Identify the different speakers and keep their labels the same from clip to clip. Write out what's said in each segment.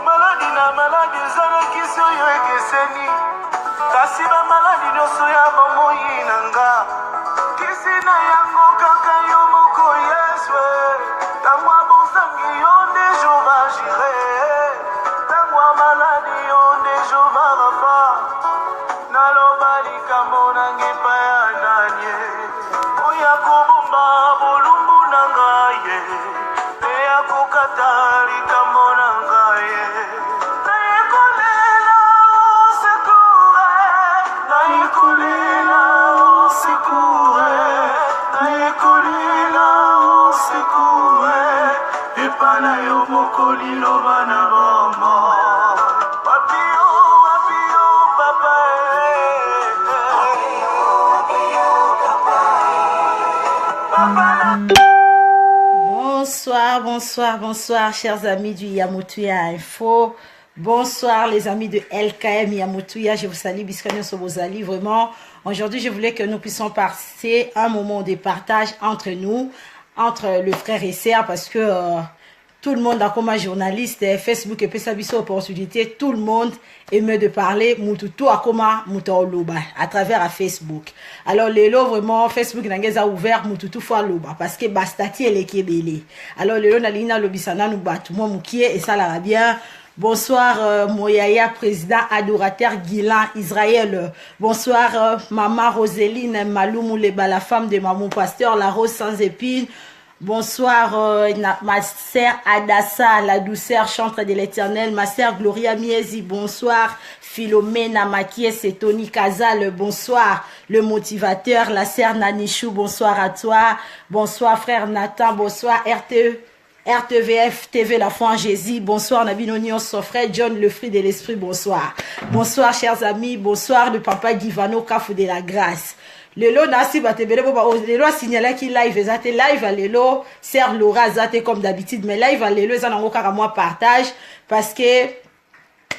Speaker 1: Maladi na maladi ezana kiso yo ekeseni kasi ba maladi nyonso ya bomoi nanga kisi na yango kaka yo moko Yesu tangwa bozangi yo nde jo bagire tangwa maladi yo nde jo barafa naloba likambo nange pa ya nanye oya kobomba bolumbu na ngai eya kokata likambo na ngai nayekolela osekure nayekolela osekure nayekolela osekure epa na yo moko liloba na bomo wapio papa
Speaker 2: Bonsoir, bonsoir, bonsoir, chers amis du Yamoutuya Info. Bonsoir, les amis de LKM Yamoutuya. Je vous salue, Biscanio Sobozali. Vraiment, aujourd'hui, je voulais que nous puissions passer un moment de partage entre nous, entre le frère et sœur, parce que tout le monde, comme journaliste, Facebook et puis opportunité, tout le monde aime de parler mututu akoma mutaoloba à travers Facebook. Alors les lots vraiment Facebook n'a ouvert mututu fois loba parce que bastati elle est kebele. Alors les lots na lina lobisana nous batu moi mukie et ça la bien. Bonsoir Moyaya président adorateur Guilan Israël. Bonsoir maman Roseline Maloumou Leba la femme de maman pasteur la rose sans épines. Bonsoir ma sœur Adassa, la douceur chantre de l'éternel, ma sœur Gloria Miezi, bonsoir Philomena Makie, c'est Tony Kazal, bonsoir le motivateur, la sœur Nanichou, bonsoir à toi, bonsoir frère Nathan, bonsoir RTVF TV La foi en Jésus, bonsoir Nabinonion son frère John le fruit de l'esprit, bonsoir. Bonsoir chers amis, bonsoir le papa Givano Kafou de la grâce. Lelo nasi batebele boba lelo signala ki live ezate live lelo sert Laura zate comme d'habitude mais live lelo ezana ngo kaka moi partage parce que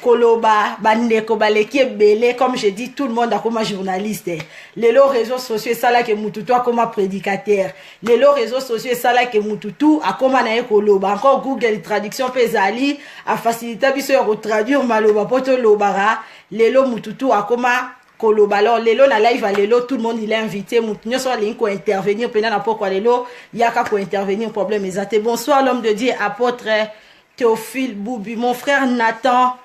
Speaker 2: koloba bandeko baleki belé comme je dis tout le monde a comme journaliste lelo réseaux sociaux ça là que mututu a comme prédicateur lelo réseaux sociaux ça là que mututu a comme na koloba encore Google traduction pesali a faciliter biso ya traduire maloba poto lobara lelo mututu a comme Koloba. Alors lelo na live lelo tout le monde il est invité mutunyo so link ko intervenir pendant na pourquoi lelo yaka ko intervenir problème exact. Bonsoir l'homme de Dieu apôtre Théophile Boubu, mon frère Nathan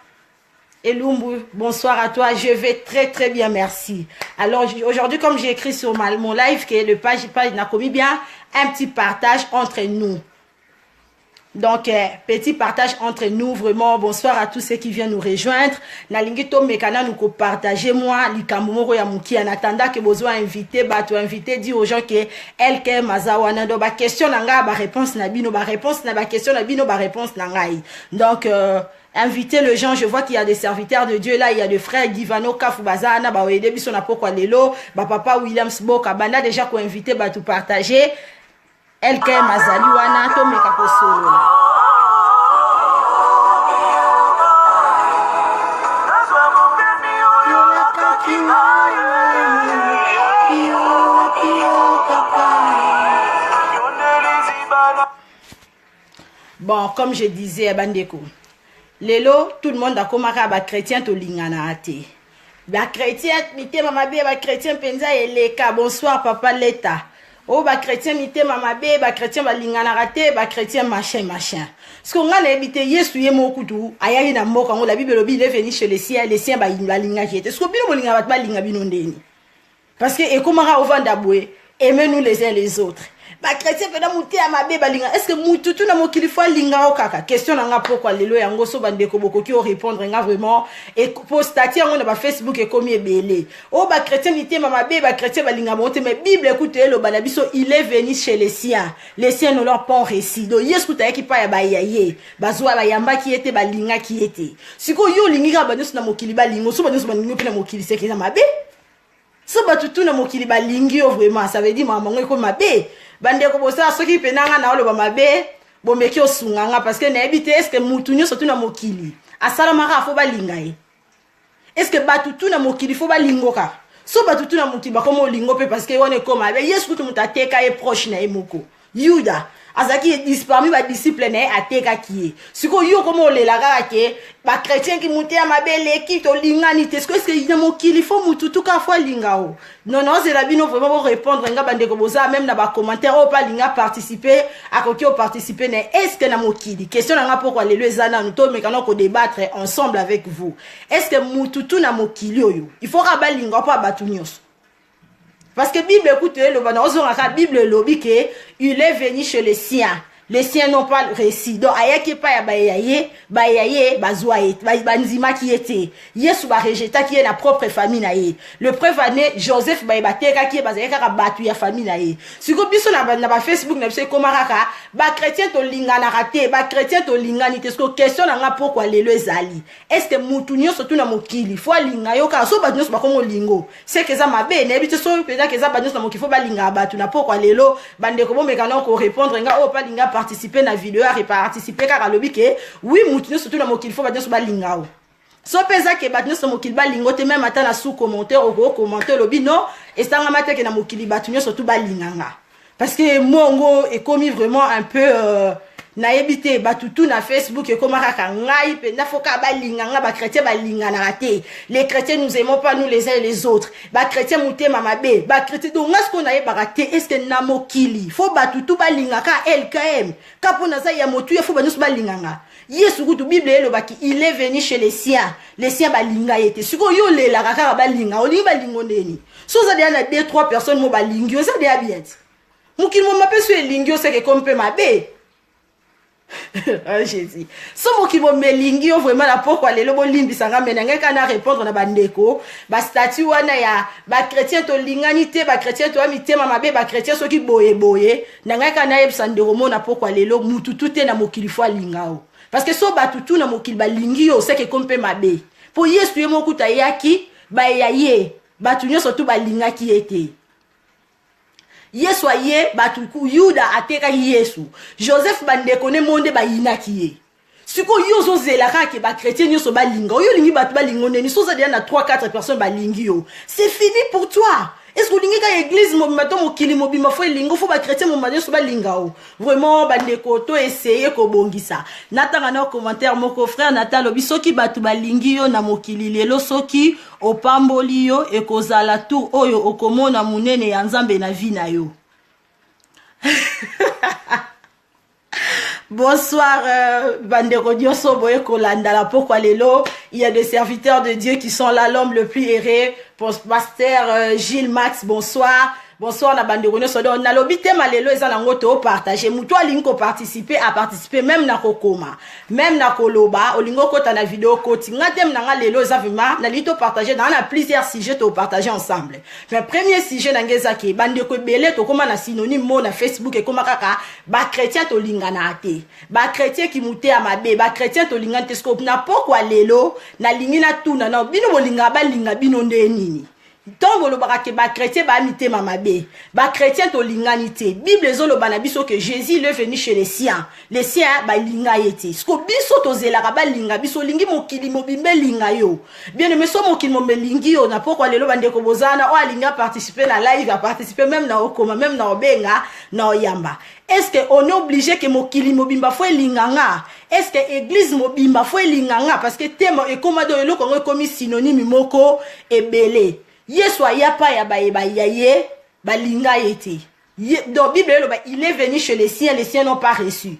Speaker 2: Elumbu, bonsoir à toi, je vais très bien, merci. Alors aujourd'hui comme j'ai écrit sur mon live que le page n'a commis bien un petit partage entre nous. Donc, petit partage entre nous, vraiment, bonsoir à tous ceux qui viennent nous rejoindre. Nalingito mekana nous partager moi, likamumoro ya muki, en attendant que besoin invité, invité, dire aux gens que LK Mazawana, donc, question nanga, réponse nabino, réponse na question nabino, réponse nangai. Donc, inviter les gens, je vois qu'il y a des serviteurs de Dieu là, il y a des frères Givano Kafubazana, Oede Bisona Pokwa Lelo, papa Williams Boka, banda déjà qu'on invité, tout partager. LK Mazali wana to meka posolo. Bon, comme je disais, bandeko. Lelo, tout le monde a commencé à chrétien to lingana ate. Ba chrétien, mité mama be ba chrétien penza eleka. Bonsoir papa Leta. Oh ba chrétien mité mama be ba chrétien ba lingana raté ba chrétien machin. Parce qu'on a habité Yesu ye mokutu ayari na moka ngo la Bible lobi il est venu chez les siens ba linga jete. Est-ce que bino bolinga ba linga bino ndeni? Parce que et comment on va d'aboué aimez-nous les uns les autres. Ba chrétien pena muté amabe ba linga. Est-ce que mututu na mokili fo linga o kaka? Question nga pourquoi lelo yango so bandeko bokoki o répondre nga vraiment et postati yango na ba Facebook e komi ebele. Oh ba chrétien mité mamabe ba chrétien ba linga monte mais Bible écoutez le banabiso il est venu chez les siens. Les siens ne leur pas récit. Donc yesu ta ki pa ya ba yaye. Bazwa ba yamba ki était ba linga ki était. Siko yo linga ba nyoso na mokili ba lingo so ba nyoso ba lingo pena mokili c'est ki na mabe. So ba tutu na mokili ba lingi vraiment ça veut dire maman ngo ko mabe. Bande ko bosa soki penanga na oloba mabe bomeki osunganga parce que na ebité est-ce que mutu nyo sotu na mokili asala maka fo balinga e est-ce que batutu na mokili fo balingoka so batutu na mokili ba komo lingo pe parce que wone ko mabe yesu kutu mutateka e proche na emoko Yuda azaki disparmi ba disciple ne ateka ki siko yo komo le la ke ba chrétien ki muté ya mabele ki to lingani te est-ce que ina mokili faut mutu tuka fois lingao non c'est la bino vraiment pour répondre nga bande ko boza même na ba commentaire o pa linga participer akoki o participer ne est-ce que na mokili question nga pourquoi les ezana nous to mekana ko débattre ensemble avec vous est-ce que mutu tu na mokili oyo il faut ba linga pa batu nyos. Parce que Bible, écoutez, la Bible lobby que il est venu chez les siens. Les siens n'ont pas réussi. Donc, ayaki pa ya bayaye, bazouaye, banzima qui était. Yesu ba rejeta qui est la propre famille na ye. Le preuve année, Joseph ba bateka qui est bazayeka ka batu ya famille na ye. Siko biso na ba Facebook na biso komaraka, ba chrétien to lingana raté, ba chrétien to lingani te. Siko question na nga pourquoi lelo ezali. Est-ce que mutu nyonso tu na mokili, faut linga yo ka so ba nyonso ba kongo lingo. C'est que ça mabe, na bito so peza que ça ba nyonso na mokili faut ba linga batu na pourquoi lelo bande ko bomekana ko répondre nga o pa linga participer na vidéo et participer car lobby que oui mutu surtout na mokili faut ba nyonso ba lingao. So peza ke ba nyonso mokili ba lingo te même ata na sous commentaire au gros commentaire lobby non et ça nga mate ke na mokili ba nyonso surtout ba linganga. Parce que mongo est commis vraiment un peu na ebité batutu na Facebook et comme raka ngai pe na foka ba linganga ba chrétien ba lingana raté. Les chrétiens nous aimons pas nous les uns et les autres. Ba chrétien muté mamabe, ba chrétien donc est-ce qu'on a ba raté est-ce que na mokili faut batutu ba lingaka LKM. Kapona za ya motu ya faut ba nyusu ba linganga. Yesu kutu Bible elo baki il est venu chez les siens ba linga yete. Siko yo le la kaka ba linga, oli ba lingo ndeni. So za dia na 2-3 personnes mo ba lingio ça dia bien. Mukili mo mape so lingio c'est que comme pe mabe. Ah Jésus. So mokili mo melingio vraiment la pourquoi les lobo limbi sanga menanga kana répondre na bandeko, ba statut wana ya ba chrétien to linganité, ba chrétien to amitema mabe, ba chrétien so ki boye nanga kana yebsa ndeko mona pourquoi les lobo mututu te na mokili fo lingao. Parce que so batutu na mokili ba lingio c'est que comme pe mabe. Po Yesu yemo kuta yaki ba yaye, batu nyoso tu ba linga ki ete. Yesu aye batuku Yuda ateka Yesu. Joseph bandeko ne monde ba yinaki ye. Siko yo zo zelaka ke ba chrétien nyoso ba linga. Yo lingi batu ba lingonde ni so za dia na 3-4 personnes ba lingi yo. C'est fini pour toi. Est-ce que lingi ka église mo mato mo kili mo bima fo lingo fo ba chrétien mo madio so ba linga o. Vraiment bandeko to essayer ko bongisa. Natanga na commentaire moko frère Nathan lobi soki batu ba lingi yo na mokili lelo soki opamboli yo ekozala tour oyo okomona munene ya nzambe na vie na yo. Bonsoir bandeko dioso boye kolanda pourquoi lelo il y a des serviteurs de Dieu qui sont là l'homme le plus erré pasteur Gilles Max bonsoir. Bonsoir na bandeko nyoso do na lobi tema lelo eza na ngoto partager muto alingo participer même na kokoma même na koloba olingo kota na vidéo koti ngatem na nga lelo eza vraiment na lito partager dans na plusieurs sujets to partager ensemble. Mais premier sujet na ngeza ke bandeko belé to koma na synonyme mo na Facebook e koma kaka ba chrétien to lingana ate ba chrétien ki muté a mabe ba chrétien to lingana te scope na pourquoi lelo na lingina tuna na bino bolinga ba linga bino ndenini. Tant que ba chrétien ba mité mamabe ba chrétien to linganité Bible zo lo banabiso que Jésus le venu chez les siens ba linga yete sko biso to zela ba linga biso lingi mokili mobimbe linga yo bien aimé so mokili mo melingi yo na pourquoi lelo bande ko bozana o alinga participer na live a participer même na okoma même na obenga na oyamba. Est-ce que on est obligé que mokili mobimba fo linganga? Est-ce que église mobimba fo linganga parce que thème e komado elo ko comme synonyme moko ebele. Yesu ayapa ya yaye balinga yete. Dans Bible il est venu chez les siens n'ont pas reçu.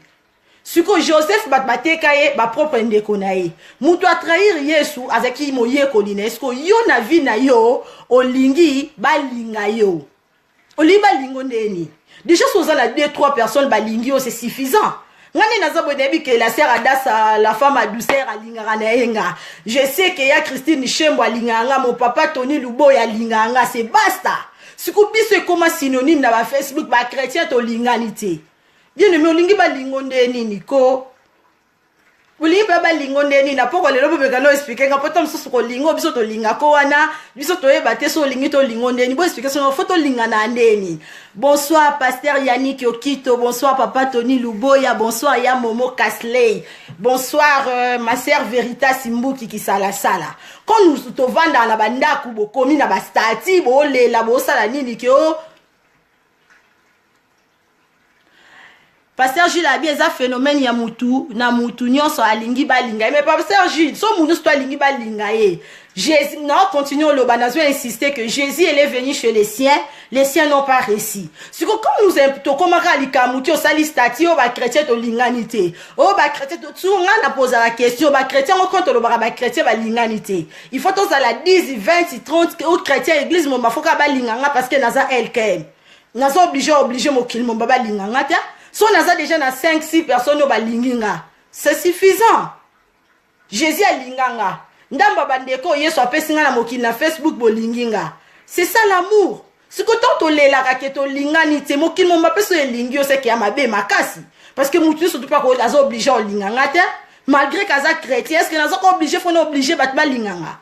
Speaker 2: Ce que Joseph bateka ye ba propre ndeko na ye. Mutu a trahir Yesu azaki moye kolina. Est-ce que yo na vie na yo olingi balinga yo. Oli balingo ndeni. Déjà si on a 2-3 personnes balingi yo c'est suffisant. Ngani nazabo debi que la sœur Adassa la femme à douceur alinganga na yenga. Je sais que ya Christine Chembo alinganga mon papa Tony Lubo ya linganga c'est basta. Sikubi c'est comme synonyme na ba Facebook ba chrétien to linganité. Bien aimé olingi ba lingonde nini ko. Olingi ba lingonde nini na poko lelo be kano expliquer ngapoto msusu ko lingo biso to linga ko wana biso to yeba te so lingi to lingonde ni bo explication photo lingana ndeni. Bonsoir pasteur Yannick Okito, bonsoir papa Tony Luboya, bonsoir ya Momo Kasley, bonsoir ma sœur Verita Simbuki qui sala. Quand nous te vendons na banda kubo komi na bastati bo le la bo sala nini ke o Pasteur Jules abi eza phénomène ya mutu na mutu nyonso alingi balinga mais Pasteur Jules so mutu so alingi balinga ye Jésus non continue au loba nazo insister que Jésus il est venu chez les siens n'ont pas réussi si comme nous to komaka likamuti osali stati o ba chrétien to linganité o ba chrétien to tsunga na poser la question ba chrétien on compte lo ba chrétien ba linganité il faut tous à la 10 20 30 au chrétien église mo mafoka ba linganga parce que naza LKM nazo obligé mokili mo ba linganga ta. Si on a déjà 5-6 personnes c'est suffisant. Jésus a linganga. Ndamba bandeko yeso apesinga na mokili na Facebook bolinginga. C'est ça l'amour. Si ko to lela ka keto lingani te mokili mo mapeso elingi o se ki amabe makasi. Parce que mutu surtout pas ko azo obligé o linganga te malgré kaza chrétien est-ce que nazo obligé faut obligé batma linganga.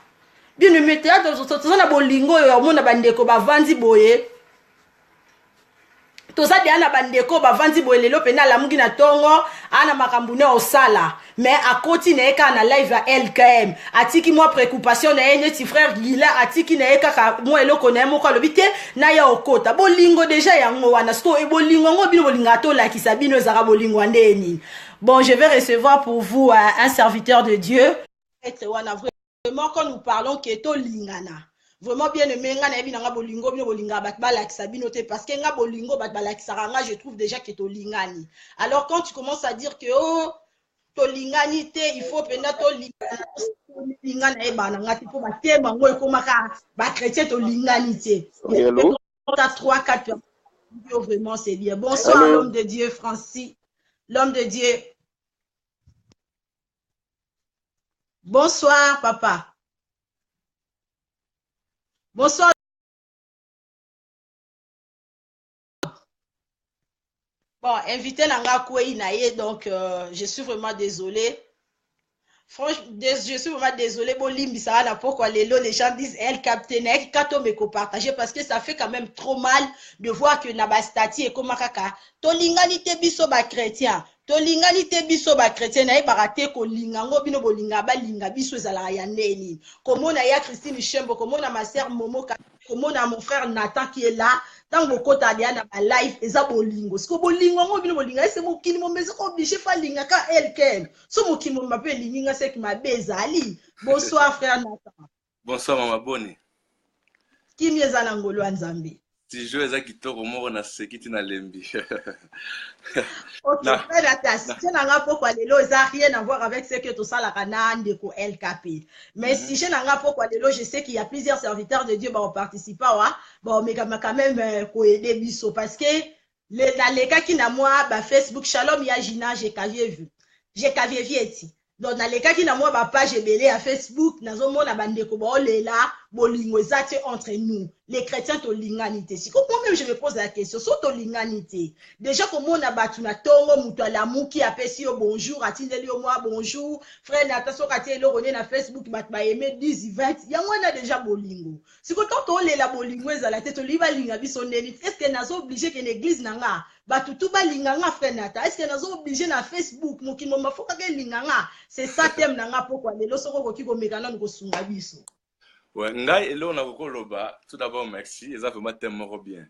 Speaker 2: Bien le météo to na bolingo yo mona bandeko ba vandi boye. Toza de ana bandeko bavandi boelelo pena la mungi na tongo ana makambune osala mais à côté na eka na live à LKM atiki moi préoccupation na ene ti frère Gila atiki na eka ka moi eloko na moko lobite na ya okota bolingo déjà yango wana sto e bolingo ngo bino bolinga to la kisabino zara bolingo ndeni. Bon, je vais recevoir pour vous un serviteur de Dieu. Vraiment quand nous parlons keto lingana vraiment bien aimé nga na ebina nga bolingo bino bolinga bat balakisa bino te parce que nga bolingo bat balakisa nga je trouve déjà que to lingani. Alors quand tu commences à dire que oh to lingani te il faut pena to lingana e bana nga tipo ba tema ngo ekomaka ba chrétien to lingani te.
Speaker 3: Hello.
Speaker 2: T'as 3 4 personnes vraiment c'est bien. Bonsoir l'homme de Dieu Francis. L'homme de Dieu. Bonsoir papa. Bonsoir. Bon, invité Nanga Kouei Naye, donc je suis vraiment désolée. Franchement, je suis vraiment désolée. Bon, Limbisa, pourquoi les gens disent elle capitaine, quand me partager parce que ça fait quand même trop mal de voir que Nabastati et Komakaka, Tolinganite biso ba chrétien. Tolinganite biso ba chrétien na barate ko lingango bino bolinga ba linga biso zala ya neni. Comme na ya Christine Chembo, comme na ma sœur Momo, comme na mon frère Nathan qui est là. Tant que kota dia na ba life eza bolingo. Siko bolingo ngo bino bolinga ese mokili mo mezo obligé fa linga ka elken. So mokili mo mape linga se ki mabeza ali. Bonsoir frère Nathan.
Speaker 3: Bonsoir maman Boni.
Speaker 2: Kimi eza na ngolo Nzambe.
Speaker 3: Si je eza kitoko moko na sekiti na lembi.
Speaker 2: Ok, frère Nathan, si nanga pourquoi lelo eza rien à voir avec ce que tout ça la kana ndeko LKP. Mais si je nanga pourquoi lelo je sais qu'il y a plusieurs serviteurs de Dieu ba participer wa. Bon mais quand même ko aider biso parce que les cas qui na moi ba Facebook Shalom ya Gina j'ai vu. J'ai vieti. Donc dans les cas qui na moi ba page belé à Facebook nazo mona bandeko ba olela bolingo ezati entre nous les chrétiens to linganité. Si comme moi même je me pose la question sur to linganité. Déjà comme on a battu na tongo mutu ala muki apesi yo bonjour atindeli yo moi bonjour frère Nataso kati lo rené na Facebook bat ba aimer 10 20 yango na déjà bolingo. Si ko to olela bolingo ezala te to liba linga biso neni est-ce que nazo obligé que l'église nanga batutu ba linganga frère Nata est-ce que nazo obligé na Facebook mokimo mafoka ke linganga c'est ça thème nanga pourquoi lelo soko koki ko mekana ko sunga biso.
Speaker 3: Ouais, ngai elo na kokoloba tout d'abord merci eza vraiment thème moko bien.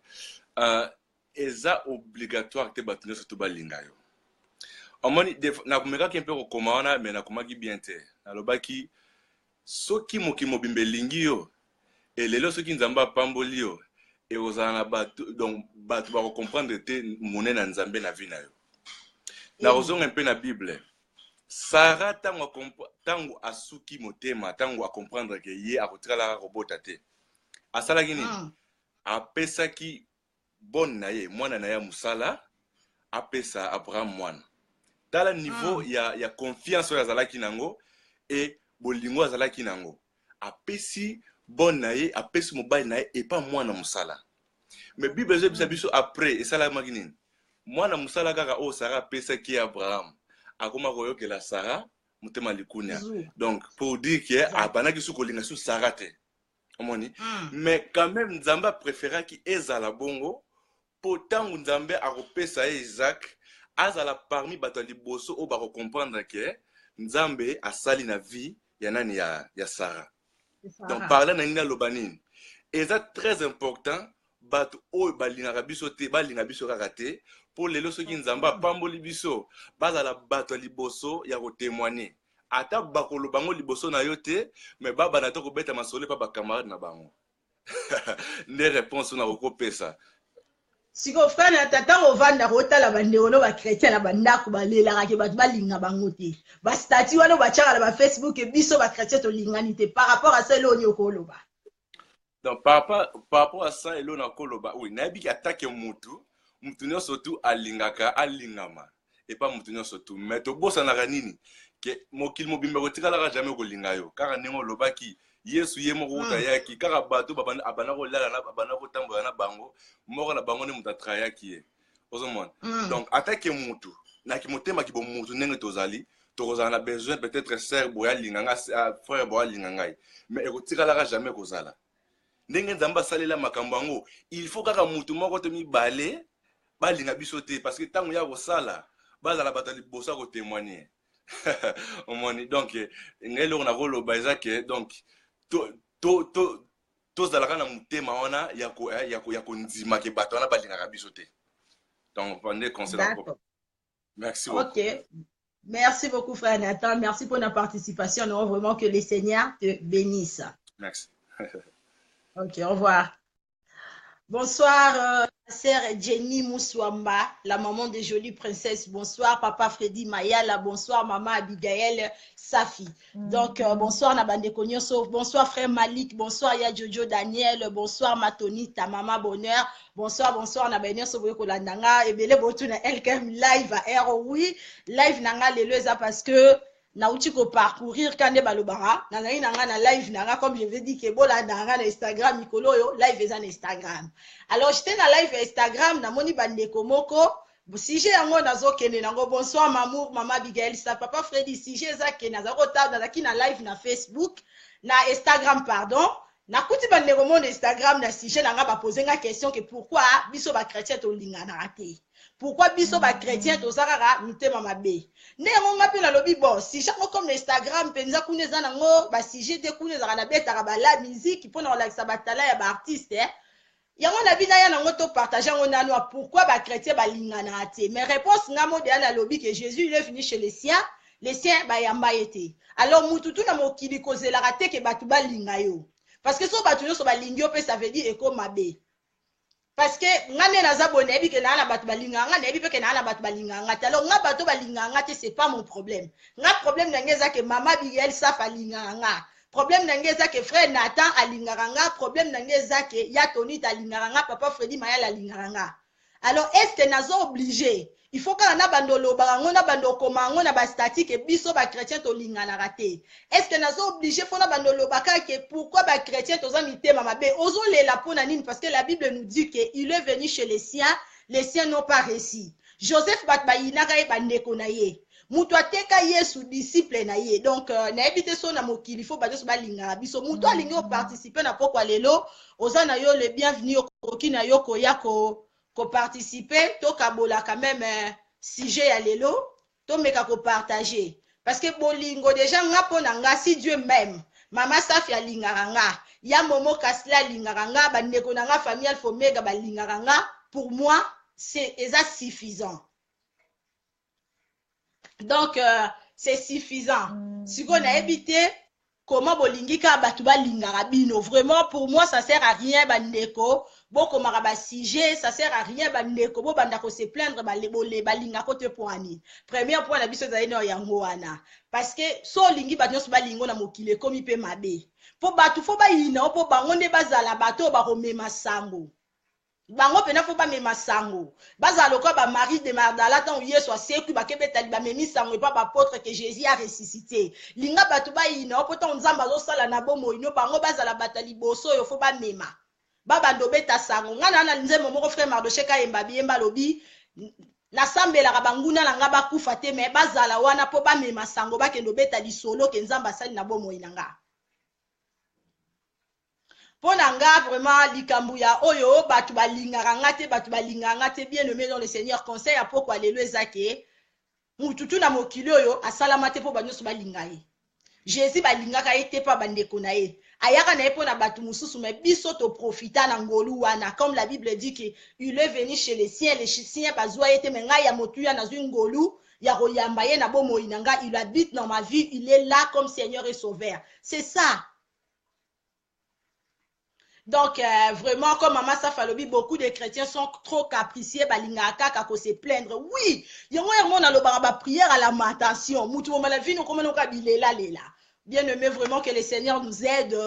Speaker 3: Eza obligatoire te batune surtout ba linga yo. Omoni na kumeka ki mpe ko komaona mais na komaki bien te. Na lobaki soki mokimo bimbe lingi yo et lelo soki nzamba pamboli yo et ozana batu donc batu ba comprendre te monena nzambe na vie na yo. Na ozonga un peu na Bible. Sarah tango asuki motema tango a comprendre que ye a retiré la robota te. Asala gini apesa ki bon na ye mwana na ya musala apesa Abraham mwana. Tala niveau ya confiance ya zalaki nango et bolingo azalaki nango. Apesi bon na ye apesi mobile na ye et pas mwana musala. Mais Bible je biso après et sala maginin. Mwana musala kaka o Sarah apesa ki Abraham. Akoma koyoke la Sarah mutema likunya. Donc pour dire que abanaki sou kolinga sou Sarah te. Omoni. Mais quand même Nzamba préféra ki ezala bongo pourtant Nzambe akopesa Isaac azala parmi bato liboso o ba comprendre que Nzambe asali na vie ya nani ya Sarah. Donc parler na ngina lobanine. Et c'est très important bato o balinga biso te balinga biso kaka te pour les lois qui nzamba pamboli biso bazala bato liboso ya ko témoigner ata bakolo bango liboso na yote mais baba na to ko beta masole pa ba camarade na bango ne réponse na ko pesa
Speaker 2: siko frère na tata ovanda kotala bandeko no ba chrétien na bandako balelaka ke bato balinga bango te ba statut wana bachaka na ba Facebook et biso ba chrétien to lingani te par rapport à ça lo nyokoloba.
Speaker 3: Donc par rapport à ça elo na koloba oui na bi attaque mutu nyonso tu alingaka alingama et pas mutu nyonso tu mais to bosa na nini ke mokili mobimba kotikala jamais kolinga yo kaka ndenge olobaki Yesu ye moko utayaki kaka bato abana ko lala na abana ko tambola na bango moko na bango ne mutatrayaki ye ozomona donc attaque mutu na ki motema ki bo mutu ndenge tozali tokozala na besoin peut-être sœur boya linganga frère boya linganga mais ekotikala jamais kozala ndenge nzamba salela makambo yango il faut kaka mutu moko to mibale balinga biso te parce que tango ya kosala bazala bato liboso ko témoigner omoni donc ngelo na koloba ezake donc tozalaka na motema wana ya kondima ke bato wana balingaka biso te donc pendant conseil encore merci beaucoup.
Speaker 2: Ok, merci beaucoup frère Nathan, merci pour la participation. Non, vraiment que le Seigneur te bénisse.
Speaker 3: Merci.
Speaker 2: Ok, au revoir. Bonsoir, sœur Jenny Moussouamba, la maman de jolie princesse. Bonsoir, papa Freddy Mayala. Bonsoir, maman Abigail Safi. Donc, bonsoir, Nabande Konyoso. Bonsoir, frère Malik. Bonsoir, Ya Jojo Daniel. Bonsoir, Matoni, ta maman Bonheur. Bonsoir, Nabane Soboyoko Landanga. Et bien, les na LKM live à ROI. Live nanga leleza parce que nauti ko parcourir kande balobara nazali nanga na live nanga comme je vais dire que bola nanga na Instagram mikolo yo live eza na Instagram. Alors j'étais na live Instagram na moni bandeko moko sujet yango nazokende nango. Bonsoir mamour mama Abigail sa papa Freddy sujet eza ke nazako tab nazaki na live na Facebook na Instagram pardon na kuti bandeko mo na Instagram na sujet nanga ba poser nga question que pourquoi biso ba chrétien to lingana raté. Pourquoi biso ba chrétien to zakaka mitema mabe ne ngonga pe na lobi bon si chango comme Instagram penza kuneza nango ba sujet de kuneza na beta ba la musique pour na relaxa batala ya ba artiste yango na bina ya nango to partager ngo nano pourquoi ba chrétien ba lingana te. Mais réponse nga mo de la lobi que Jésus il est venu chez les siens ba yamba été. Alors mututu na mokili kozela raté que batu ba linga yo parce que so batu yo so ba lingio pe ça veut dire eko mabe. Parce que ngane naza bonebi ke na batu balinga nga nebi pe ke na batu balinga nga alors nga batu balinga nga te c'est pas mon problème. Nga problème nangeza ke mama Biel Saf alinga nga. Problème nangeza ke frère Nathan alinga nga, problème nangeza ke ya Tony alinga nga, papa Freddy Mayal alinga nga. Alors est-ce que nazo obligé? Il faut que na bandolo bango na bandoko mango na ba statique biso ba chrétien to linga na raté. Est-ce que nazo obligé faut na bandolo baka ke pourquoi ba chrétien to za mitema mabe ozo lela pona nini parce que la Bible nous dit que il est venu chez les siens n'ont pas réussi. Joseph batbayina ka bandeko na ye. Mutu ateka Yesu disciple na ye. Donc na ebite so na mokili faut ba ba linga biso mutu alingi o participer na pokwa lelo oza na yo le bienvenu okoki na yo ko yako ko participer to kabola quand même sujet ya lelo to meka ko partager parce que bolingo déjà nga pona nga si Dieu même mama Safi ya lingara nga ya momo kasla lingara nga bandeko na nga famille Alpha Omega ba lingara nga pour moi c'est suffisant. Donc c'est suffisant. Si on a évité comment bolingika batu ba lingara bino vraiment pour moi ça sert à rien bandeko boko maraba sujet ça sert à rien bandeko bo banda ko se plaindre ba linga kote poani. Premier point na biso za ino yango wana parce que so lingi batu so ba lingo na mokile komi pe mabe po batu fo ba yina po bango nde bazala bato ba komema sango bango pena fo ba mema sango bazalo ko ba Marie de Magdala tant Yesu aseku ba kebetali ba memi sango et pas ba apôtre que Jésus a ressuscité linga batu ba yina po tant nzamba zo sala na bomo ino bango bazala batali boso yo fo ba mema baba ndobeta sango ngana na nzemo moko frère Mardoché ka yemba biemba lobi na sambela ka banguna na nga bakufa te me bazala wana po ba mema sango ba kendo beta lisolo ke nzamba sali na bomo inanga. Pona nga vraiment likambu ya oyo batu balinganga te bien aimé dans le Seigneur conseil à pourquoi lelo ezake mututu na mokili oyo asalama te po banyoso balinga ye Jésus balingaka ete pa bandeko na ye ayaka na epo na batu mususu mais biso to profita na ngolu wana comme la Bible dit que il est venu chez les siens bazwa yete menga ya motuya na zwi ngolu ya koyamba ye na bomo inanga il habite dans ma vie il est là comme Seigneur et Sauveur c'est ça. Donc, vraiment, comme Maman Safalobi, beaucoup de chrétiens sont trop capricieux, balingaka, kako se plaindre. Oui, il y a un prière à la matation. Moutou, la vie, nous, comme nous, lela. Bien aimé, vraiment que le Seigneur nous aide.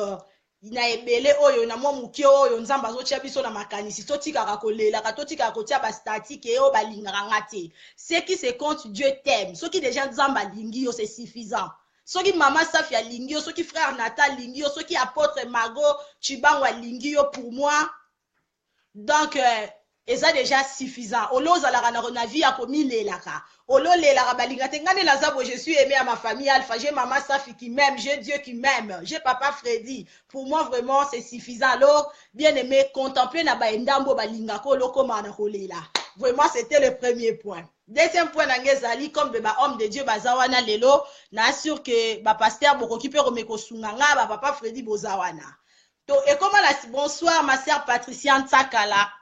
Speaker 2: Na ebele oyo na mwa muke oyo nzamba azotia biso na makanisi totikaka kolela totikaka kotia ba statique oyo balingaka ngate. Ce qui se compte, Dieu t'aime. Ce qui déjà nzamba lingi yo c'est suffisant. Soki Maman Safi a lingi yo, soki frère Natal lingi yo, soki apôtre Margot Chibangwa lingi yo pour moi. Donc, eza déjà suffisant. Olo zalaka na vie a komi lelaka. Olo lelaka balingate ngane lazabo je suis aimé à ma famille Alpha, j'ai Maman Safi qui m'aime, j'ai Dieu qui m'aime, j'ai Papa Freddy. Pour moi vraiment c'est suffisant. Alors, bien aimé, contempler na ba ndambo balingako loko mana kolela. Vraiment c'était le premier point. Deuxième point nangezali comme ba homme de Dieu bazawana lelo na sûr que ba pasteur bokoki pe komeko sunganga ba Papa Freddy bozawana. To et comment la bonsoir ma sœur Patricia Ntsakala.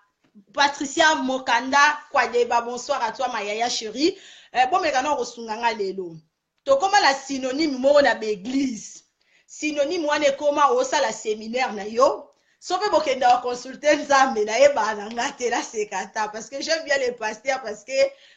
Speaker 2: Patricia Mokanda Kwadeba, bonsoir à toi ma yaya chérie. Bon mais quand on resunganga lelo. To comment la synonyme mo na l'église. Synonyme wane koma osa la séminaire na yo. Sope bokenda consulter nzambe na eba na ngate la sekata parce que j'aime bien les pasteurs parce que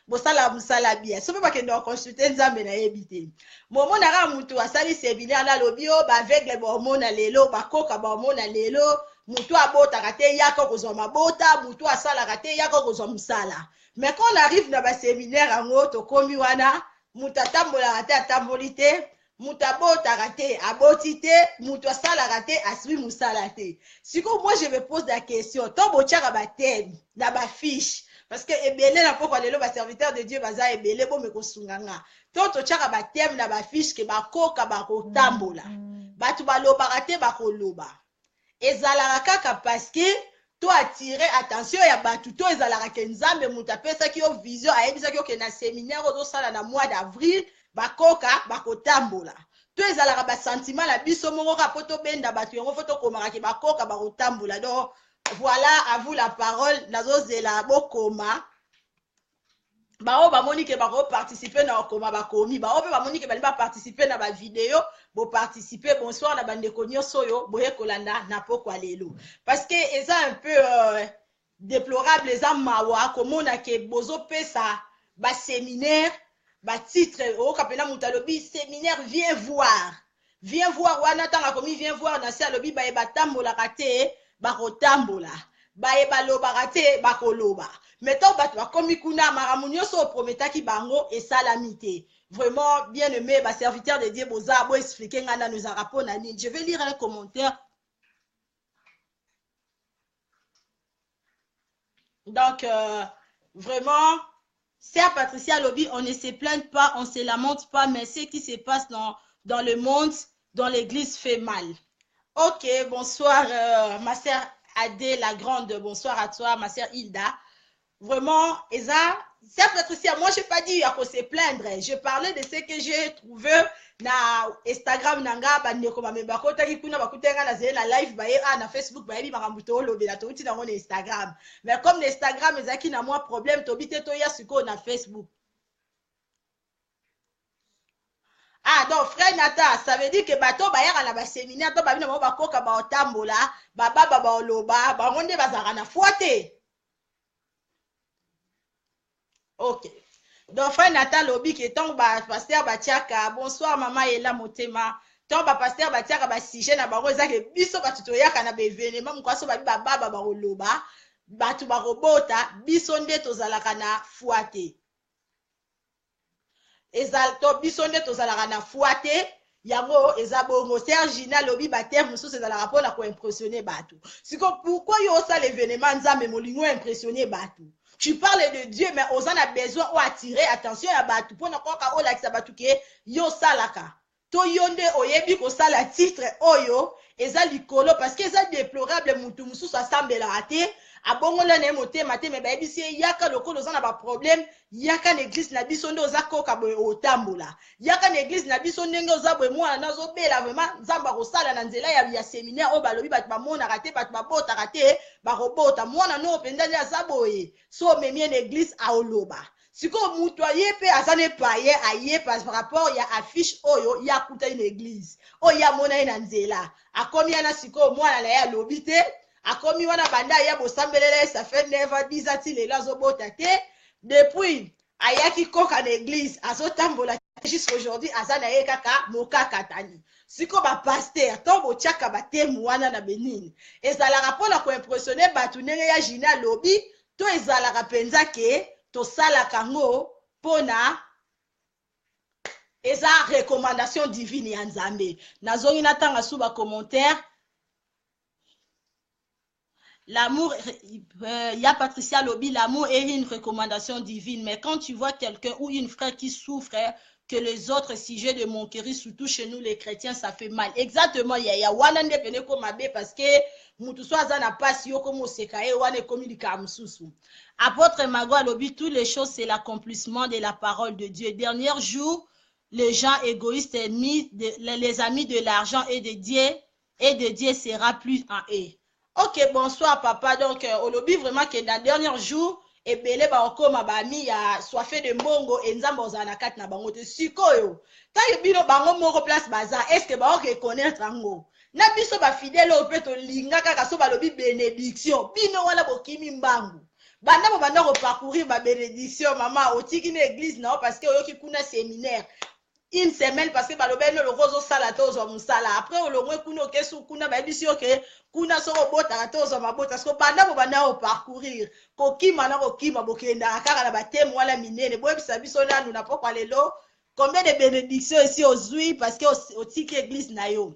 Speaker 2: bosala musala bien. Sope bokenda consulter nzambe na ebité. Momo na ra mutu asali séminaire na lobio ba aveugle ba mona lelo ba koka ba mona lelo. Mutu abotaka te yako kozwa mabota, mutu asalaka te yako kozwa musala. Mais quand on arrive dans ba séminaire ango tokomi wana, mutu atambolaka te atamboli te. Mutabota raté, abotité, mutosala raté, asui musala te. Si moi je me pose la question, tant botiara ba thème, na ba fiche, parce que ebele na poko lelo ba serviteur de Dieu baza ebele bo me kosunganga. Tant to tiara ba thème na ba fiche ke ba koka ba kotambola. Batu ba loba raté ba koloba. Ezala kaka parce que to attirer attention ya batu to ezala ke nzambe mutapesa ki yo vision ayebisa ki yo ke na séminaire ozo sala na mois d'avril. Bakoka bakotambola to ezalaka ba sentiment la biso moko ka poto benda batu yango foto komaka ke bakoka bakotambola. Donc voilà, à vous la parole nazozela bokoma bao bamoni ke bako participer na okoma bakomi bao pe bamoni ke bali ba participer na ba vidéo bo participer. Bonsoir na bande konyo soyo boye kolanda na pokwa lelo parce que eza un peu déplorable les amawa komona ke bozo pesa ba séminaire ba titre o kapena mutalobi séminaire viens voir wana tanga komi viens voir na sia lobi ba e batambola kate ba kotambola ba e baloba kate ba koloba meto batu ba komi kuna maramunyo so prometaki bango et salamité. Vraiment bien aimé ba serviteur de Dieu boza bo expliquer ngana nous a rapona ni. Je vais lire un commentaire. Donc vraiment Sœur Patricia Lobby, on ne se plaint pas, on ne se lamente pas, mais ce qui se passe dans le monde, dans l'église fait mal. Ok, bonsoir ma sœur Adé la Grande, bonsoir à toi, ma sœur Hilda. Vraiment, Eza, Sœur Patricia, moi je n'ai pas dit à quoi se plaindre. Je parlais de ce que j'ai trouvé na Instagram nanga bandeko mameba taki kuna bakutenga na zela live baye na Facebook baye bi makambuto lobe la touti na mon Instagram. Mais comme l'Instagram ezaki na moi problème tobite to ya siko na Facebook. Ah donc frère Nata, ça veut dire que bato bayaka na ba séminaire to babina mo bakoka ba otambola, baba baba oloba, ba ngonde bazaka na foite. OK. Donc, frère Natal Obi, qui est ton pasteur Batiaka, bonsoir, maman Ela Motema. Ton pasteur Batiaka, si na baro, ezake biso batutoyaka na bevenema, mukwaso babi baba baba oloba, batu barobota, biso nde tozalaka na fuate. Ezalto, biso nde tozalaka na fuate, yango ezabongo, Sergina Lobi bater, musu ezalaka pona ko impressionner batu. Siko, pourquoi yo ça l'événement nzambe molingo impressionner batu? Tu parles de Dieu, mais on a besoin d'attirer attention à Batou. Pour ne pas qu'on a batu que yo salaka. to yonde oyebi ko sala titre oyo eza likolo parce que eza déplorable mutu mususu asambela ate abongola na motema te me bayebisi yaka lokolo za na ba problème yaka na église na biso nde oza koka boye otambola yaka na église na biso ndenge oza boye mwana nazo bela vraiment nzambe akosala na nzela ya séminaire oyo balobi bato bamonaka te bato babotaka te bakobota mwana no mpenza nde aza boye so omemi na église aoloba sikoyo mutu aye mpe aza ne paye aye par rapport ya affiche oyo ya kuta une église oyo ya mona ye na nzela akomi yana sikoyo mwana na ye alobi te akomi wana banda ya bosambelele ça fait 9 ans 10 ans ti lelo azobota te depuis ayaki koka na église azotambola jusqu'à aujourd'hui aza na ye kaka mokakatani sikoyo bapaster to botiaka batemu wana na benini ezalaka mpona koimpressionne bato ndenge ya jina alobi to ezalaka mpenza ke tosalaka ngo mpona eza recommandation divine ya nzambe nazongi natanga su bacommentaire l'amour ya Patricia Lobi l'amour est une recommandation divine mais quand tu vois quelqu'un ou une frère qui souffre que les autres sujets de moquerie surtout chez nous les chrétiens ça fait mal exactement ya wana nde pene ko mabe parce que mutu so aza na pasi yo comme oseka e wana communique mususu apôtre Magua Lobi toutes les choses c'est l'accomplissement de la parole de Dieu dernier jour les gens égoïstes les amis de l'argent et de Dieu sera plus en eux. Ok, bonsoir papa. Donc, olobi vraiment que dans le dernier jour, et belé ba okoma ba mi ya soifé de mbongo et nzambo zana kat na bango te sikoyo. Ta yebino bango moko place baza, est-ce que ba reconnaître ango? Na biso ba fidèle o peto linga kaka so ba lobi bénédiction. Bino wala bokimi mbangu. Banda mo banda ko parcourir ba bénédiction mama otiki na église na parce que oyoki kuna séminaire. Une semaine parce que balobé no lokozo sala to zo musala après olongwe kuno kesu kuna ba bisi oke kuna so bota to zo mabota parce que banda mo banda o parcourir ko kima na ko kima bokenda kaka na batemu wala minene boye bisa biso nanu na pokwa lelo combien de bénédictions ici ozui parce que otiki église na yo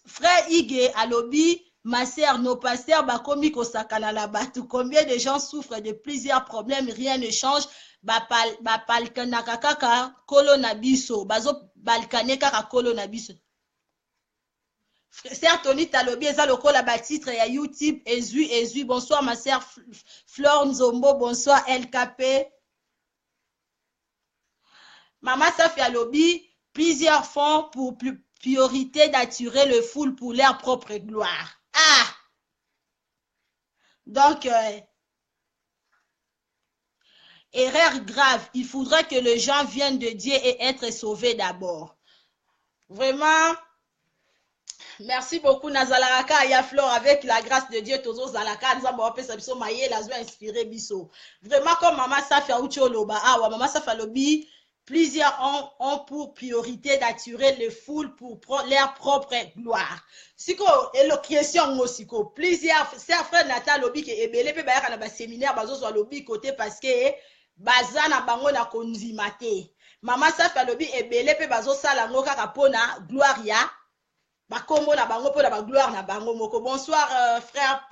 Speaker 2: frère Ige alobi ma sœur nos pasteurs bakomi ko sakana la batu combien de gens souffrent de plusieurs problèmes rien ne change bapalkana kaka kolo na biso bazo balkane kaka kolo na biso frère Tony Talobi eza lokola ba titre ya YouTube ezui bonsoir ma sœur Flore Nzombo bonsoir LKP Maman Safi Alobi plusieurs fonds pour priorité d'attirer le foule pour leur propre gloire donc erreur grave, il faudrait que les gens viennent de Dieu et être sauvés d'abord. Vraiment, merci beaucoup Nazalaraka ya Flore avec la grâce de Dieu tozo zalaka nzambo apesa biso maye la zo inspirer biso. Vraiment comme maman Safi Aucholoba maman Safi Alobi plusieurs ont pour priorité d'attirer les foules pour leur propre gloire. Siko elo question ngo siko plusieurs frère Natal Lobi ke ebele pe bayaka na ba séminaire bazo zo lobi côté parce que bazana bango na konzima te mama Safi Alobi ebele pe bazo sala ngo kaka pona gloire ya bakombo na bango pona ba gloire na bango moko bonsoir frère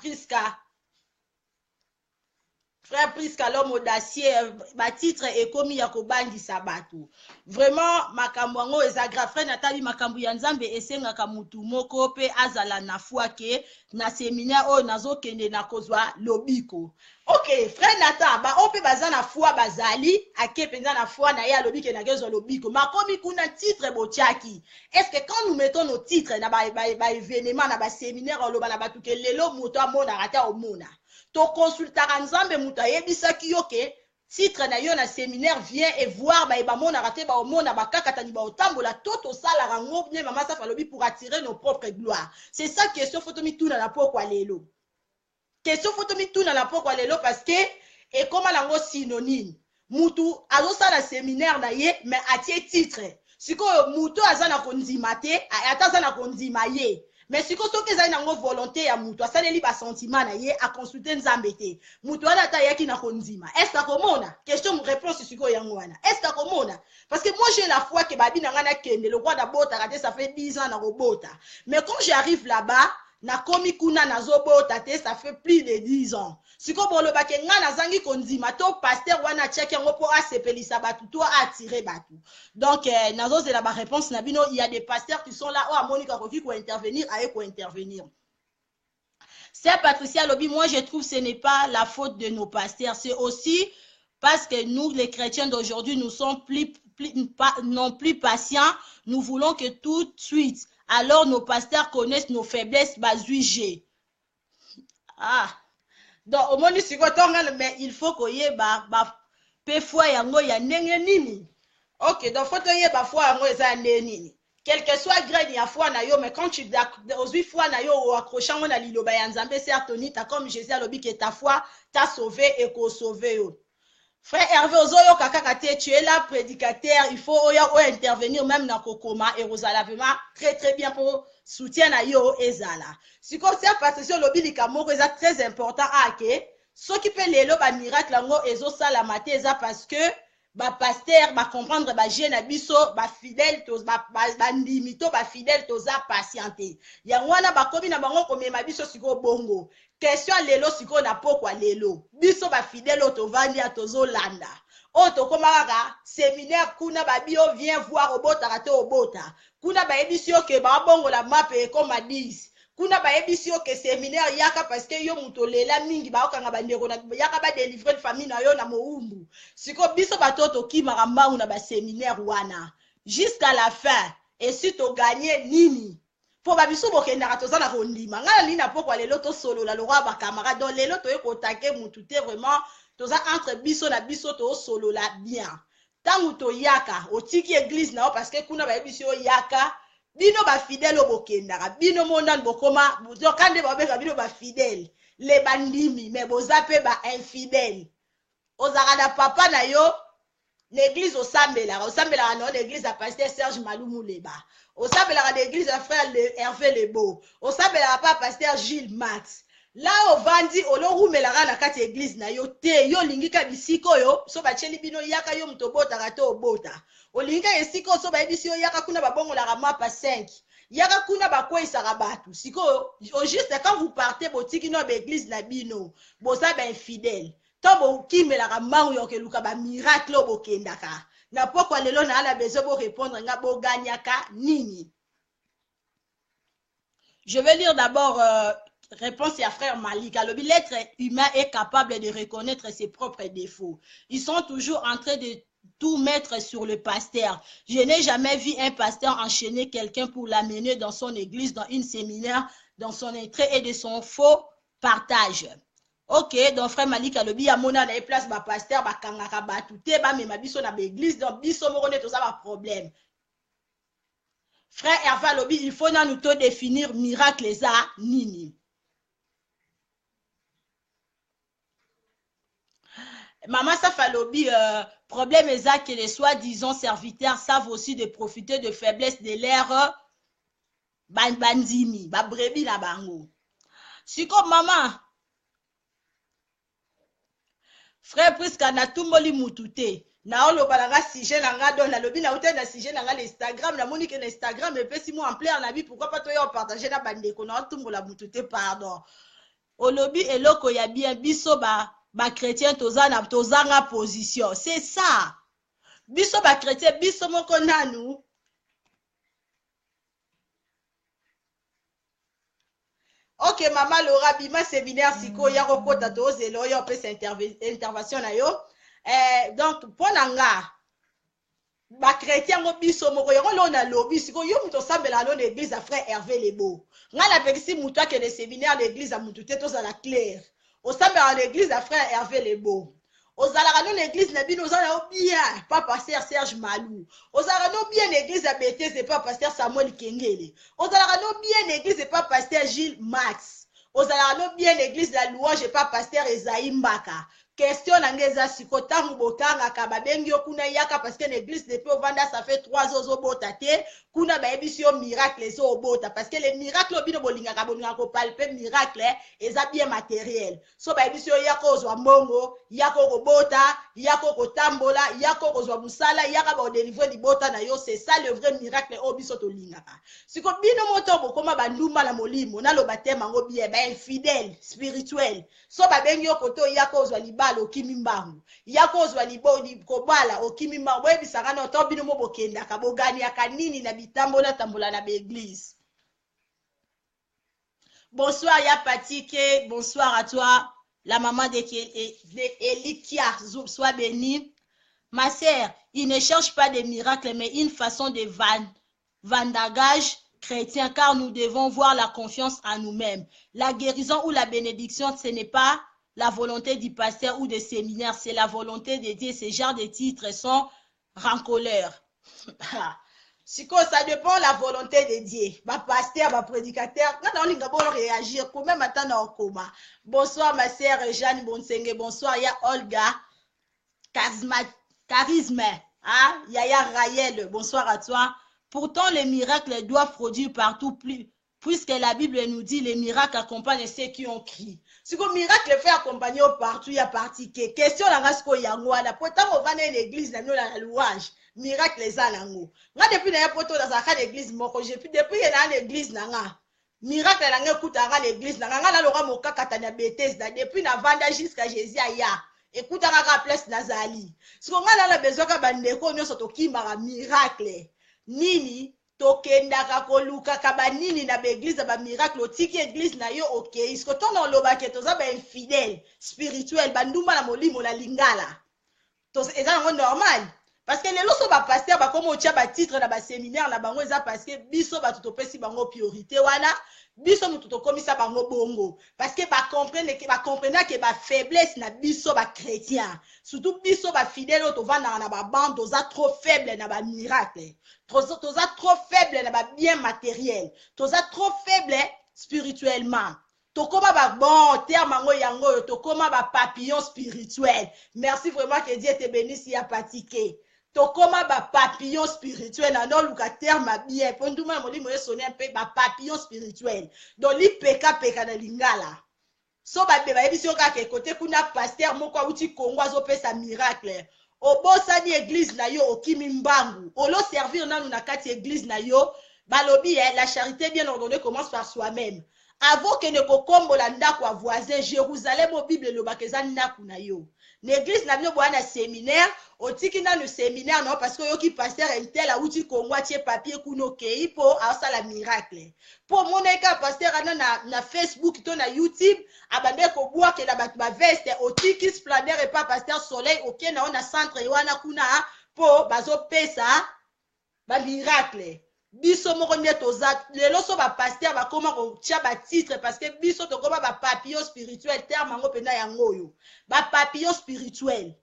Speaker 2: Priska l'homme audacieux ba titre ekomi ya kobangisa bato vraiment makambo ngo eza grave frère Nathalie makambo ya nzambe esengaka mutu moko pe azala na foi ke na séminaire oyo nazokende na kozwa lobiko. Ok, frère Nathan, on baza na foi bazali, ake penza na foi na ya lobike na gezo lobiko. Makomi kuna titre botiaki. Est-ce que quand nous mettons nos titres na ba événement na ba séminaire oloba na batuke lelo muto amona rata omona. To consultara nzambe muto yebisaki yoke titre na yo na séminaire vient et voir ba mona rate ba omona ba kakatani ba otambola toto sala rango ne mama Safi Alobi pour attirer nos propres gloires. C'est ça question photomi tuna na pokwa lelo. Question photomi tuna na pokwa lelo parce que et comment lango synonyme. Mutu azosa na séminaire na ye mais atie titre. Siko mutu azana konzima te atazana konzima ye. Mais si soki ezali nango volonté ya mutu asaleli ba sentiment na ye a consulter nzambe te mutu wana ata yaki na konzima est-ce akomona question réponse siko yango wana est-ce akomona parce que moi j'ai la foi que babi na ngana kende le roi d'abota raté ça fait 10 ans na robota mais quand j'arrive là-bas na komi kuna nazobota te, ça fait plus de 10 ans. Siko boloba ke nga nazangi kondima to pasteur wana check yango po asepelisa batu to attirer batu. Donc nazo c'est la réponse na bino, il y a des pasteurs qui sont là oh Monica kofi ko intervenir, aye ko intervenir. C'est Patricia Lobby, moi je trouve que ce n'est pas la faute de nos pasteurs, c'est aussi parce que nous les chrétiens d'aujourd'hui nous sommes non plus patients, nous voulons que tout de suite. Alors nos pasteurs connaissent nos faiblesses basugées. Ah. Donc au moins mais il faut qu'on y ait pe foi yango ya ndenge nini. OK, donc faut y ait foi yango eza ndenge nini. Quel que soit grain ya foi na yo, mais quand tu ozui foi na yo ou accrochant na liloba ya nzambe certes ta comme Jésus a lobi que ta foi t'a sauvé et ko sauvé yo. Frère Hervé Ozoyo Kakakate, tu es là prédicateur, il faut intervenir même dans Kokoma et Rosala vraiment très bien pour soutien à yo ezala. Si comme ça Patricia lobi likamoko eza très important à que ce qui peut lelo ba miracle ngo ezo sala maté eza parce que ba pasteur ba comprendre ba jeune abiso ba fidèle tos ba ndimito ba fidèle tos a patienter. Ya wana ba komi na bango komema biso siko bongo. Question lelo siko na pokwa lelo. Biso ba fidèle otovandi atozo landa. Oto komaka séminaire kuna ba bio vient voir obota raté obota. Kuna ba ebisio ke ba bongo la map e comme a 10. Kuna ba ebisio ke séminaire yaka parce que yo mutolela mingi ba okanga ba ndeko na yaka ba délivrer famille na yo na moumbu. Siko biso batoto ki makambangu na ba séminaire wana jusqu'à la fin et si to gagner nini po ba biso bokenda toza na kondima ngala lina pokwa lelo to solo la loi ba camarade donc lelo to ekotake mutu te vraiment toza entre biso na biso to solo la bien tangu to yaka otiki église na parce que kuna ba ebisio yaka bino ba fidèle obokendaka bino mondan bokoma kande babeka bino ba fidèle les bandimi mais bozape ba infidèle ozaka na papa na yo l'église osambela na l'église à pasteur Serge Malumu Leba osambela na l'église à frère Hervé Lebo osambela pa pasteur Gilles Max là ovandi olorumelaka na kati église na yo te yo lingika bisiko yo so bacheli bino yaka yo mtobota kato obota olinga esiko so bayebisi yo yaka kuna babongo la mapa 5 yaka kuna bakwesaka batu siko au juste quand vous partez botiki no l'église na bino boza ba infidèle to bokimelaka mangu yo keluka ba miracle obokendaka na pokwa lelo na ala besoin pour répondre nga boganyaka nini. Je vais lire d'abord réponse à frère Malik. Alors, l'être humain est capable de reconnaître ses propres défauts. Ils sont toujours en train de tout mettre sur le pasteur. Je n'ai jamais vu un pasteur enchaîner quelqu'un pour l'amener dans son église, dans une séminaire, dans son entrée et de son faux partage. Ok, donc frère Malik a lobi amona na place ba pasteur ba kangaka ba touté ba mema biso na église donc biso moko ne to ça ba problème. Frère Hervé lobi il faut nous to définir miracle ça nini. Maman Safalobi, problème est que les soi-disant serviteurs savent aussi de profiter de faiblesse de l'air bandimi, ba brebi na bango. Si comme maman, frère puisque na tumboli mutute, na olo balanga sujet na nga don na lobi na ute na sujet na nga l'Instagram, na monique na Instagram et puis si moi en plein na vie pourquoi pas toi partager na bandeko na tumbola mutute pardon. Olobi eloko ya bien biso ba chrétien tozanga position c'est ça biso ba chrétien biso moko nanu ok maman Laura bima séminaire siko ya kokota tozelo yo pe intervention na yo donc ponanga ba chrétien mo biso moko yo lo na lobi siko yo muto sambela lo na église à frère Hervé Lebo ngala pekisi muto ke le séminaire l'église à muto te toza la claire au sein de l'église à frère Hervé Lebo. Aux alarano l'église na bino ozala bien pas pasteur Serge Malou. Aux alarano bien l'église à Bété c'est pas pasteur Samuel Kengele. Aux alarano bien l'église c'est pas pasteur Gilles Max. Aux alarano bien l'église la louange c'est pas pasteur Esaïe Mbaka. question nangeza siko tangu botanga ka babengi kuna yaka parce que l'église depuis ovanda ça fait 3 ans obota te kuna baebisi yo miracle zo obota parce que les miracles obino bolinga ka bolinga ko palper miracle eza bien matériel so baebisi yo yako ozwa mbongo yako kobota yako kotambola yako kozwa musala yaka ba délivrer libota na yo c'est ça le vrai miracle obiso to linga ka siko bino moto bokoma bandumba na molimo na lo batema ngo bien ba infidèle spirituel so babengi yo koto yako ozwa libala okimi mbangu yako ozwa liboni kobala okimi mbangu boyebisaka na oto bino mo bokendaka boganiaka nini na bitambola tambola na l'église. Bonsoir Yapatike, bonsoir à toi la maman de Elikia, sois bénie. Ma sœur, il ne cherche pas des miracles mais une façon de vandagage chrétien car nous devons voir la confiance en nous-mêmes. La guérison ou la bénédiction, ce n'est pas la volonté du pasteur ou des séminaires, c'est la volonté de Dieu. Ces genres de titres sont rancoleurs. Siko, ça dépend de la volonté de Dieu. Ma pasteur, ma prédicateur, quand on va réagir, pour même attendre en coma. Bonsoir ma sœur Jeanne Bonsenge, bonsoir ya Olga, Charisme, hein? Yaya Raël, bonsoir à toi. Pourtant, les miracles doivent produire partout, puisque la Bible nous dit les miracles accompagnent ceux qui ont crié. Si le miracle fait accompagner partout, il y a parti que question la race ko yangwala. Pourtant, on va dans l'église, dans la louange. Miracle les anango. Moi depuis na poto dans sa église moko, depuis dans l'église nanga. Miracle nanga écoutanga l'église nanga na lora moka katana Bethesda depuis na vanda jusqu'à Jésus aya. Écoutanga ka place Nazali. Si on a la besoin ka bandeko nyo soto kimba miracle. Nini tokendaka koluka kabanini na beglise ba miracle otiki église na yo okay isko tono loba ke toza ba infidèle spirituel bandumba na molimo la lingala to eza normal parce que les loso ba pasteur ba comme otia ba titre na ba séminaire na bango eza parce que biso ba tutopesi bango priorité wana biso mutu tokomisa bango bongo parce que ba comprendre que ba faiblesse na biso ba chrétien surtout biso ba fidèle to vanda na ba bande toza trop faible na ba miracle toza trop faible na ba bien matériel toza trop faible spirituellement tokoma ba bon terme ngo yango tokoma ba papillon spirituel. Merci vraiment que Dieu te bénisse ya patike tokoma ba papillon spirituel na non luka terme bien ponduma molimo sonné un peu ba papillon spirituel donc li peka na lingala so ba beba ebisio ka ke côté kuna pasteur moko uti Kongo azopesa miracle obosani église na yo okimi mbangu olo servir nanu na kati église na yo balobi la charité bien ordonnée commence par soi-même avant que ne kokombola ndako wa voisin Jérusalem au Bible lo bakeza ndaku na yo l'église na bino bwana séminaire otiki na le séminaire non parce que yo ki pasteur intel a uti Kongo tie papier kuno kei po asa la miracle po moneka pasteur ana na Facebook to na YouTube abande ko bua ke na ba veste otiki splendeur et pas pasteur soleil OK na on a centre wana kuna po bazo pesa ba miracle biso moko netoza lelo so ba pasteur ba koma ko tia ba titre parce que biso to koma ba papillon spirituel terme ngo pena yango yo ba papillon spirituel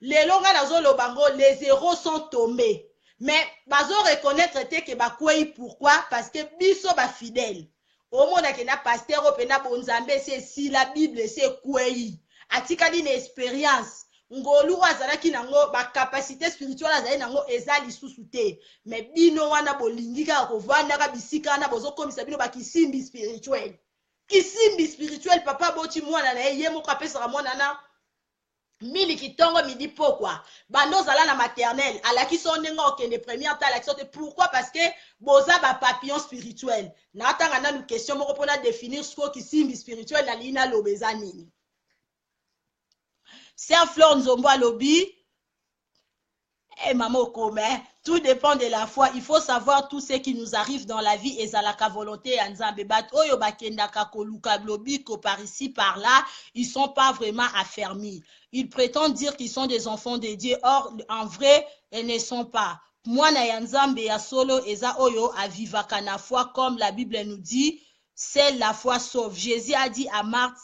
Speaker 2: lelo nga nazo lo bango les héros sont tombés mais bazo reconnaître te que ba kwei pourquoi parce que biso ba fidèle au monde que na pasteur o pena bonzambe c'est si la Bible c'est kwei atikali na expérience ngolu azalaki nango ba capacité spirituelle azali nango eza lisusu te mais bino wana bolingika kovanda ka bisika na bozo komisa bino ba kisimbi spirituel papa boti mwana na ye moko apesa mwana na mili kitongo midi pokwa bando zala na maternelle alaki sondenga okende première ta l'action pourquoi parce que boza ba papillon spirituel na tanga na question moko pona définir ce ko kisimbi spirituel na lina lobeza nini. Sœur Flore Nzombo Lobi, et maman Okome, tout dépend de la foi. Il faut savoir tout ce qui nous arrive dans la vie et zalaka volonté anzambe bat oyo bakenda kakoluka lobi ko par ici par là, ils sont pas vraiment affermis. Ils prétendent dire qu'ils sont des enfants de Dieu, or en vrai, ils ne sont pas. Moi na yanzambe ya solo eza oyo avivaka na foi comme la Bible nous dit, c'est la foi sauve. Jésus a dit à Marthe,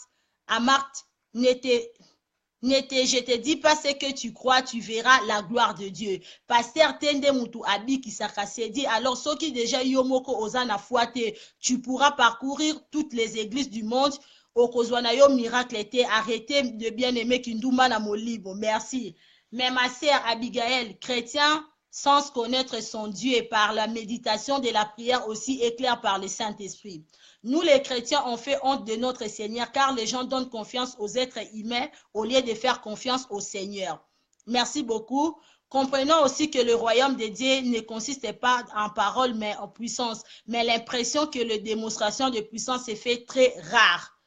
Speaker 2: je te dis pas ce que tu crois, tu verras la gloire de Dieu. Pasteur Tende Mutu Abi qui s'est dit, alors ceux qui déjà yomoko ozana fouate, tu pourras parcourir toutes les églises du monde okozwa na yo miracle te. Arrêtez de bien aimer Kinduma na Molibo. Merci. Mais ma sœur Abigail, chrétien sans connaître son Dieu et par la méditation de la prière aussi éclair par le Saint-Esprit. Nous les chrétiens on fait honte de notre Seigneur car les gens donnent confiance aux êtres humains au lieu de faire confiance au Seigneur. Merci beaucoup. Comprenons aussi que le royaume de Dieu ne consiste pas en parole mais en puissance. Mais l'impression que la démonstration de puissance est fait très rare.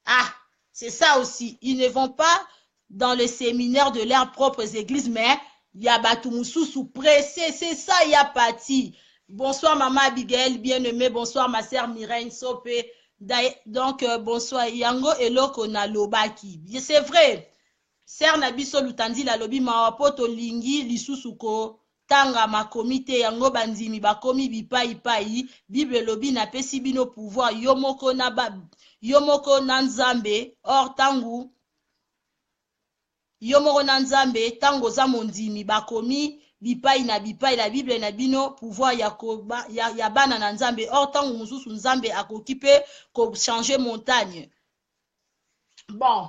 Speaker 2: Ah, c'est ça aussi. Ils ne vont pas dans le séminaire de leurs propres églises, mais il y a Batumususu pressé. C'est ça, il y a parti. Bonsoir, maman Abigail, bien-aimée. Bonsoir, ma sœur Mireille Sopé. Donc, bonsoir. Yango Eloko na Lobaki. C'est vrai. Sœur Nabiso Lutandi la lobi mawapoto lingi lisusuko tanga makomite yango bandimi bakomi bipai pai Bible lobi na pesi bino pouvoir yomoko na nzambe or tangu yomoko na nzambe tango za mondimi bakomi bipai na bipai la Bible na bino pouvoir ya bana na nzambe or tangu mususu nzambe akokipe ko changer montagne. Bon,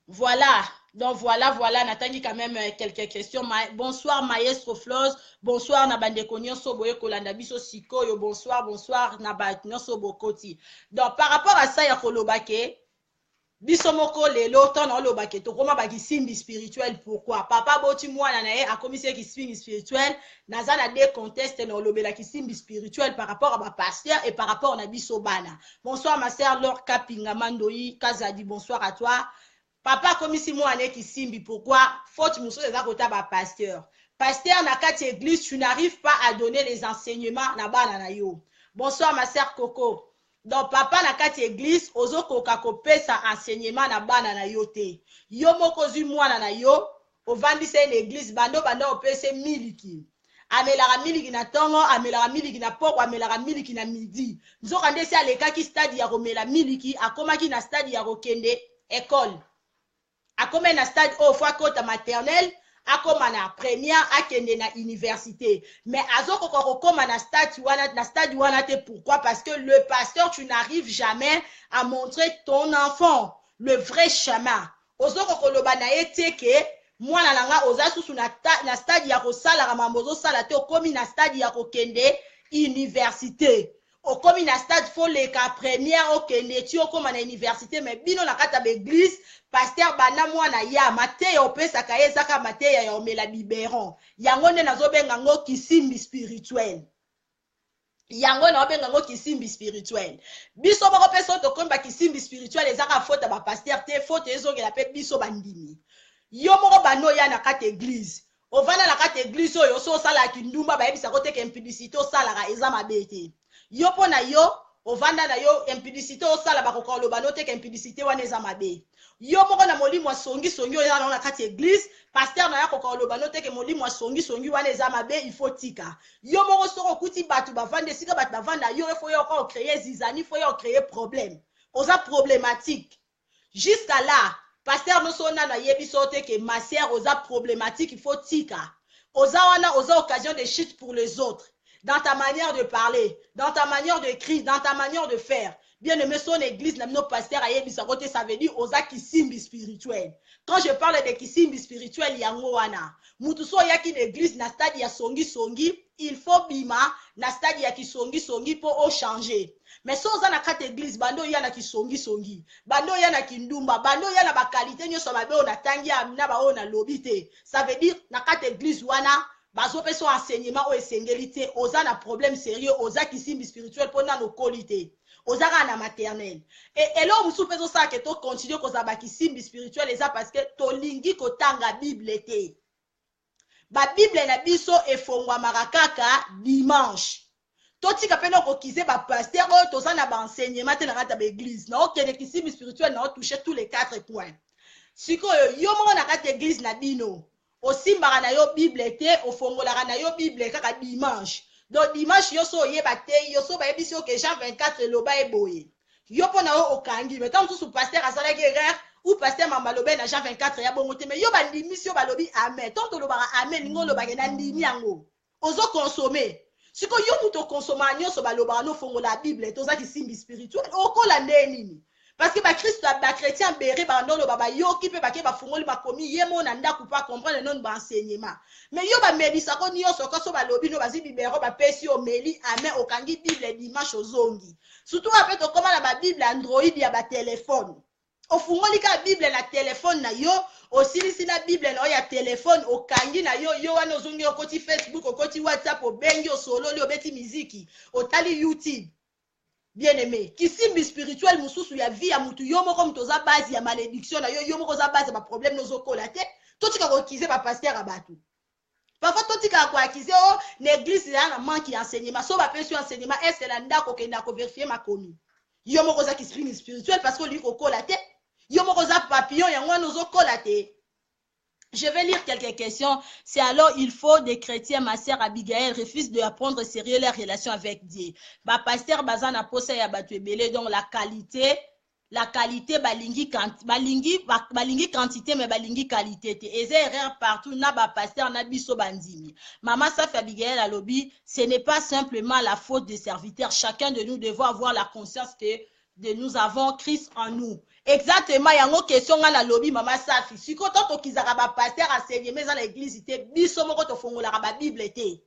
Speaker 2: voilà. Donc voilà, Nathalie quand même quelques questions. Bonsoir Maestro Floss, bonsoir Nabande Konyo Soboye Kolanda Biso Sikoyo, bonsoir Nabatnyo Sobokoti. Donc par rapport à ça, ya kolobake, Bisomoko lelo ton olobake to koma baki simbi spirituel. Pourquoi? Papa boti mwana na ye a commissaire qui simbi spirituel, nazana de conteste na olobela ki simbi spirituel par rapport à ma pasteur et par rapport à Biso bana. Bonsoir ma sœur Laure Kapinga Mandoyi Kazadi, bonsoir à toi. Papa comme si moi qui simbi pourquoi faute muso de kota ba pasteur. Pasteur na kati église tu n'arrives pas à donner les enseignements na bana na yo. Bonsoir ma sœur Coco. Donc papa na kati église ozo koka kopesa enseignement na bana na yo te. Yo moko zu mwana na yo ovandisa l'église bando opese miliki. Amelara miliki na tongo, amelara miliki na poko, amelara miliki na midi. Nzoka ndesi aleka ki stade ya romela miliki akomaki na stade ya rokende école. Akome na stade au fois kota maternelle, akoma na première, akende na université. Mais azoko kokoma na stade wana te pourquoi? Parce que le pasteur, tu n'arrives jamais à montrer ton enfant le vrai chemin. Ozoko koloba na ete ke mwana langa oza susu na stade ya kosala ramambozo sala te okomi na stade ya kokende université. Okomi na stade fo leka première okende ti okoma na université mais bino na kata l'église pasteur bana mwana ya mateya opesa ka ezaka mateya ya omela biberon yango nde nazobenga ngo kisimbi spirituel. Yango na obenga ngo kisimbi spirituel. Biso bako pesa to komba kisimbi spirituel ezaka faute ba pasteur te faute ezongela pe biso bandimi. Yo moko bano ya na kata église. Ovana na kata église oyo so sala kindumba ba yebisa ko teke impudicité o sala ka eza mabete. Yo pona yo ovanda na yo impudicité o sala ba ko lo bano teke impudicité wana eza mabe. Yo moko na molimo songi oya na kati église pasteur na ya ko lo bano teke molimo songi wana eza mabe il faut tika. Yo moko soko kuti batu bavande sika batu bavanda yo faut yo ko créer zizani faut yo créer problème. Oza problématique. Jusqu'à là pasteur no sona na yebi sote que ma sœur oza problématique il faut tika. Oza wana oza occasion de chute pour les autres. Dans ta manière de parler, dans ta manière de crier, dans ta manière de faire. Bien aimé son église, nos pasteurs à Yebisarote, ça veut dire osa kisimbi spirituel. Quand je parle de kisimbi spirituel, yango wana. Mutuso yaki l'église na stade ya songi, il faut bima na stade ya ki songi pour changer. Mais si on a na kate église, bando ya na ki songi, bando ya na kindumba, bando ya na ba qualité nyoso ba be on tangi amina ba on a lobité. Ça veut dire na kate église wana bazo pe son enseignement o esengelité, oza na problème sérieux, oza kisimbi spirituel pour na no qualité. Oza na maternelle. Et là musu peso ça que to continue ko za ba kisimbi spirituel eza parce que to lingi ko tanga Bible te. Ba Bible na biso efongwa marakaka dimanche. Toti kapeno ko kize ba pasteur o to za na ba enseignement te na kata ba église. Na o kene kisimbi spirituel na o toucher tous les 4 points. Siko yo mo na kata église na bino. Osimbaka na yo Bible te, ofongolaka na yo Bible kaka dimanche. Donc dimanche yo so yeba te, yo so ba yebisi yo ke Jean 24 loba eboye. Yo pona yo okangi, mais tant sous pasteur asala guerre ou pasteur mamalobe na Jean 24 ya bongo te, mais yo ba ndimisi yo ba lobi amen. Tant to loba amen ngo loba ke na ndimi yango. Ozo consommer. Siko yo muto consommer nyo so ba loba no fongola Bible, to za kisimbi spirituel. Okola ndenini. Parce que Christ ba chrétien béré ba ndolo ba yo ki pe ba ke ba fungoli ba komi yemo na ndako pa comprendre non ba enseignement. Mais yo ba melisa ko niyo so ko so ba lobi no ba zi bibero ba pesi o meli amen okangi Bible dimanche ozongi. Surtout après to koma na ba Bible Android ya ba téléphone. Ofungoli ka Bible na téléphone na yo, osilisi na Bible na ya téléphone okangi na yo yo wana ozongi okoti Facebook okoti WhatsApp obengi osololi obeti miziki otali YouTube. Bien-aimé, kisimbi spirituel mususu ya vie ya mutu yo moko mtoza base ya malédiction na yo moko za base ba problème nozokola te totika ko kize ba pasteur abatu. Parfois totika ko akize o l'église ya na manki enseignement so ba pension enseignement est-ce la ndako kenda ko vérifier makomi. Yo moko za kisimbi spirituel parce que lui ko kola te. Yo moko za papillon ya ngwa nozokola te. Je vais lire quelques questions. C'est alors, il faut des chrétiens, ma sœur Abigail refuse de prendre sérieux leur relation avec Dieu. Bah, pasteur Bazan a posé ya batwebele, donc la qualité, balingi quantité, mais balingi qualité. Et c'est erreur partout, na ba pasteur, na biso bandimi. Maman Saf Abigail a lobby, ce n'est pas simplement la faute des serviteurs. Chacun de nous devons avoir la conscience que nous avons Christ en nous. Exactement, il y a une question dans la lobby, maman Safi. Si quand on a un pasteur enseigné, mais dans l'église, la Bible était.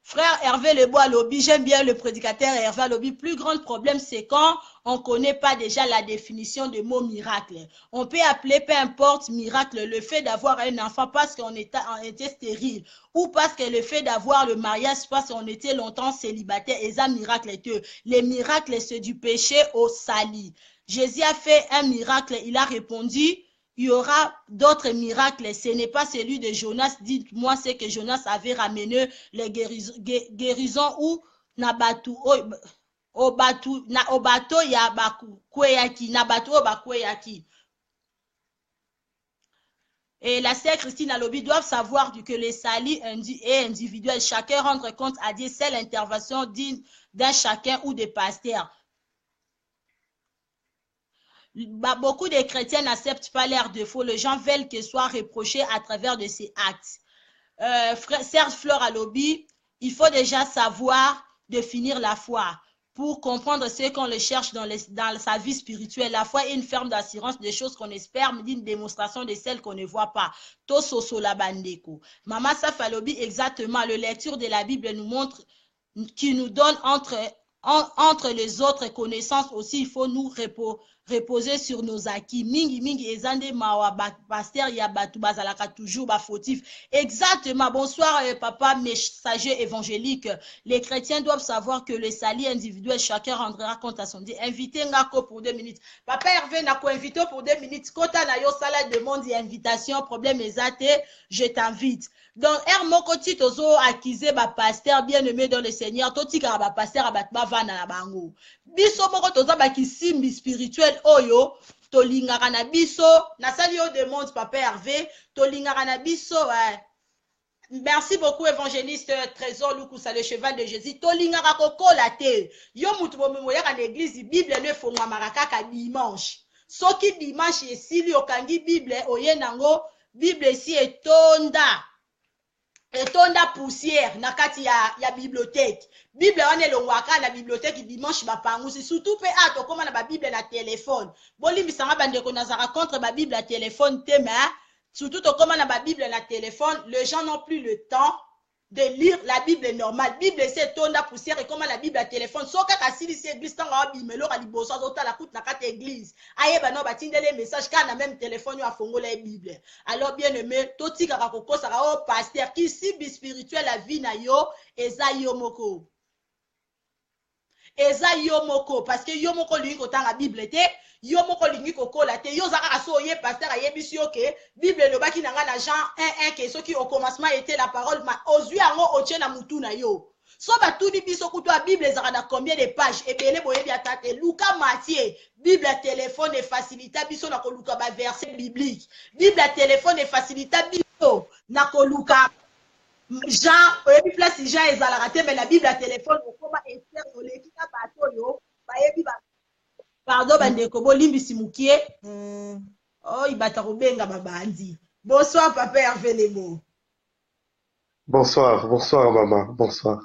Speaker 2: Frère Hervé Lebois lobby, j'aime bien le prédicateur Hervé lobby. Plus grand problème, c'est quand on ne connaît pas déjà la définition de mot miracle. On peut appeler, peu importe, miracle, le fait d'avoir un enfant parce qu'on était stérile, ou parce que le fait d'avoir le mariage parce qu'on était longtemps célibataire, et ça, miracle est eux. Les miracles, c'est du péché au sali. Jésus a fait un miracle, il a répondu, il y aura d'autres miracles. Ce n'est pas celui de Jonas. Dites-moi ce que Jonas avait ramené, les guérisons ou nabatu obato ya bakweyaki nabatu obakweyaki. Et la sœur Christine Alobi doivent savoir que le salut est individuel. Chacun rendre compte à Dieu, c'est l'intervention d'un chacun ou des pasteurs. Beaucoup de chrétiens n'acceptent pas leurs défauts. Les gens veulent qu'ils soient reprochés à travers de ces actes. Serge Fleur à lobby, il faut déjà savoir définir la foi pour comprendre ce qu'on le cherche dans sa vie spirituelle. La foi est une ferme d'assurance des choses qu'on espère, mais d'une démonstration de celles qu'on ne voit pas. Tososo la bandeko. Maman Safa lobby, exactement. La lecture de la Bible nous montre, qui nous donne entre les autres connaissances aussi, il faut nous reposer sur nos acquis. Mingi ezande mawa pasteur ya batu bazalaka toujours ba fautif. Exactement. Bonsoir papa messager évangélique. Les chrétiens doivent savoir que le salut individuel, chacun rendra compte à son Dieu. Invitez Ngako pour 2 minutes. Papa Hervé n'a ko invité pour 2 minutes. Kota na yo sala demande et invitation, problème ezate, je t'invite. Donc Hermoko titozo akize ba pasteur bien-aimé dans le Seigneur, totika ba pasteur abatba vana na bango. Biso moko toza ba kisimbi spirituel oyo tolingaka na biso nasali yo demande papa Hervé tolingaka na biso merci beaucoup évangéliste Trésor Lukusa le cheval de Jésus tolingaka kokola te yo mutu bomemo yaka na église Bible ne fongwamaka kaka dimanche soki dimanche esili okangi Bible oye nango Bible si etonda poussière na kati ya bibliothèque. Bible wana elongwaka na bibliothèque dimanche bapangusi surtout pe ato koma na ba Bible na téléphone. Bolimbisanga bandeko nazaka contre ba Bible na téléphone te mais surtout to koma na ba Bible na téléphone, les gens n'ont plus le temps de lire la Bible normale. Bible c'est tonda poussière et comme la Bible à téléphone. So kaka sili c'est église tanga bimelo ka liboso azota la koute na kata église. Ayeba no batindele message kana même téléphone yo afongola Bible. Alors bien aimé, toti kaka kokosa ka o pasteur qui sibi spirituel la vie na yo eza yo moko. Eza yo moko parce que yo moko lingi kotanga Bible te. Yo moko lingi kokola te yo zaka so ye pasteur ayebisi yo ke Bible lo baki nanga na Jean 1:1 ke soki au commencement était la parole ma ozui ango otie na mutu na yo so batuni biso kutu a Bible zaka na combien de pages ebele boyebi atate Luka Matthieu Bible à téléphone et facilita biso na koluka ba verset biblique Bible à téléphone et facilita biso na koluka Jean oyebi place Jean ezalaka te mais la Bible à téléphone okoma Esther oleki na bato yo bayebi ba pardon bandeko bolimbisi mukie oh ibata kobenga babandi. Bonsoir papa Hervé Lebo.
Speaker 4: Bonsoir maman, bonsoir.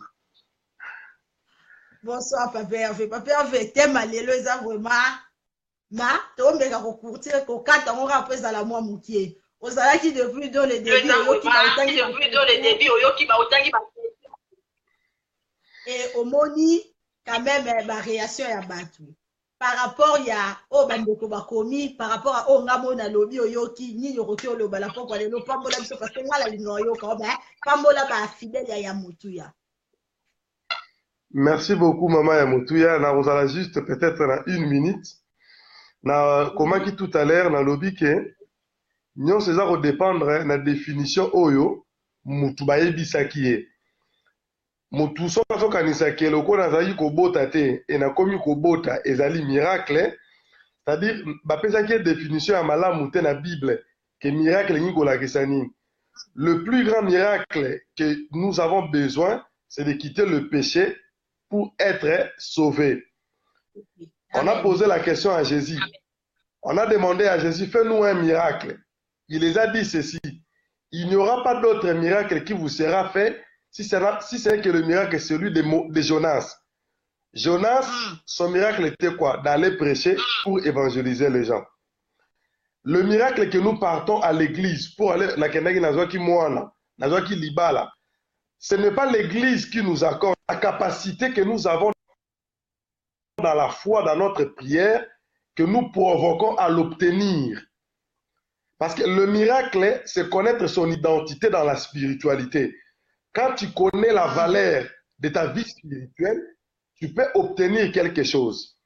Speaker 2: Bonsoir, Papa Hervé. Papa Hervé, thème à l'élo, ça vraiment. Ma, to meka ko courtier ko kata on après ça la moi moutier. Ozala qui depuis dans le début oyoki ba otangi depuis dans le début oyoki ba otangi ba. Et omoni quand même ma réaction ya batu. Par rapport ya o bandeko ba komi par rapport à o ngamo na lobi oyoki ni yoroki o loba la poko le lo pambola biso parce que ngala lino yoka ba pambola ba fidèle ya mutuya.
Speaker 4: Merci beaucoup, Maman Yamotuya. Na rozala juste peut-être na 1 minute. Na komaki tout à l'heure na lobi ke nyon ceza ko dépendre na définition oyo mutu bayebisaki ye. Mutu soka kanisaki loko nazali kobota te et na komi kobota ezali miracle, c'est-à-dire bapesaki définition ya malamu te na Bible que miracle ngi kolakisa nini. Le plus grand miracle que nous avons besoin, c'est de quitter le péché pour être sauvé. On a posé la question à Jésus. On a demandé à Jésus, fais-nous un miracle. Il les a dit ceci. Il n'y aura pas d'autre miracle qui vous sera fait si ce n'est que le miracle, celui de Jonas. Jonas, son miracle était quoi? D'aller prêcher pour évangéliser les gens. Le miracle que nous partons à l'église pour aller la Kenaki Nazwaki Moana, Nazwaki Libala, ce n'est pas l'église qui nous accorde la capacité que nous avons dans la foi, dans notre prière, que nous provoquons à l'obtenir. Parce que le miracle, c'est connaître son identité dans la spiritualité. Quand tu connais la valeur de ta vie spirituelle, tu peux obtenir quelque chose.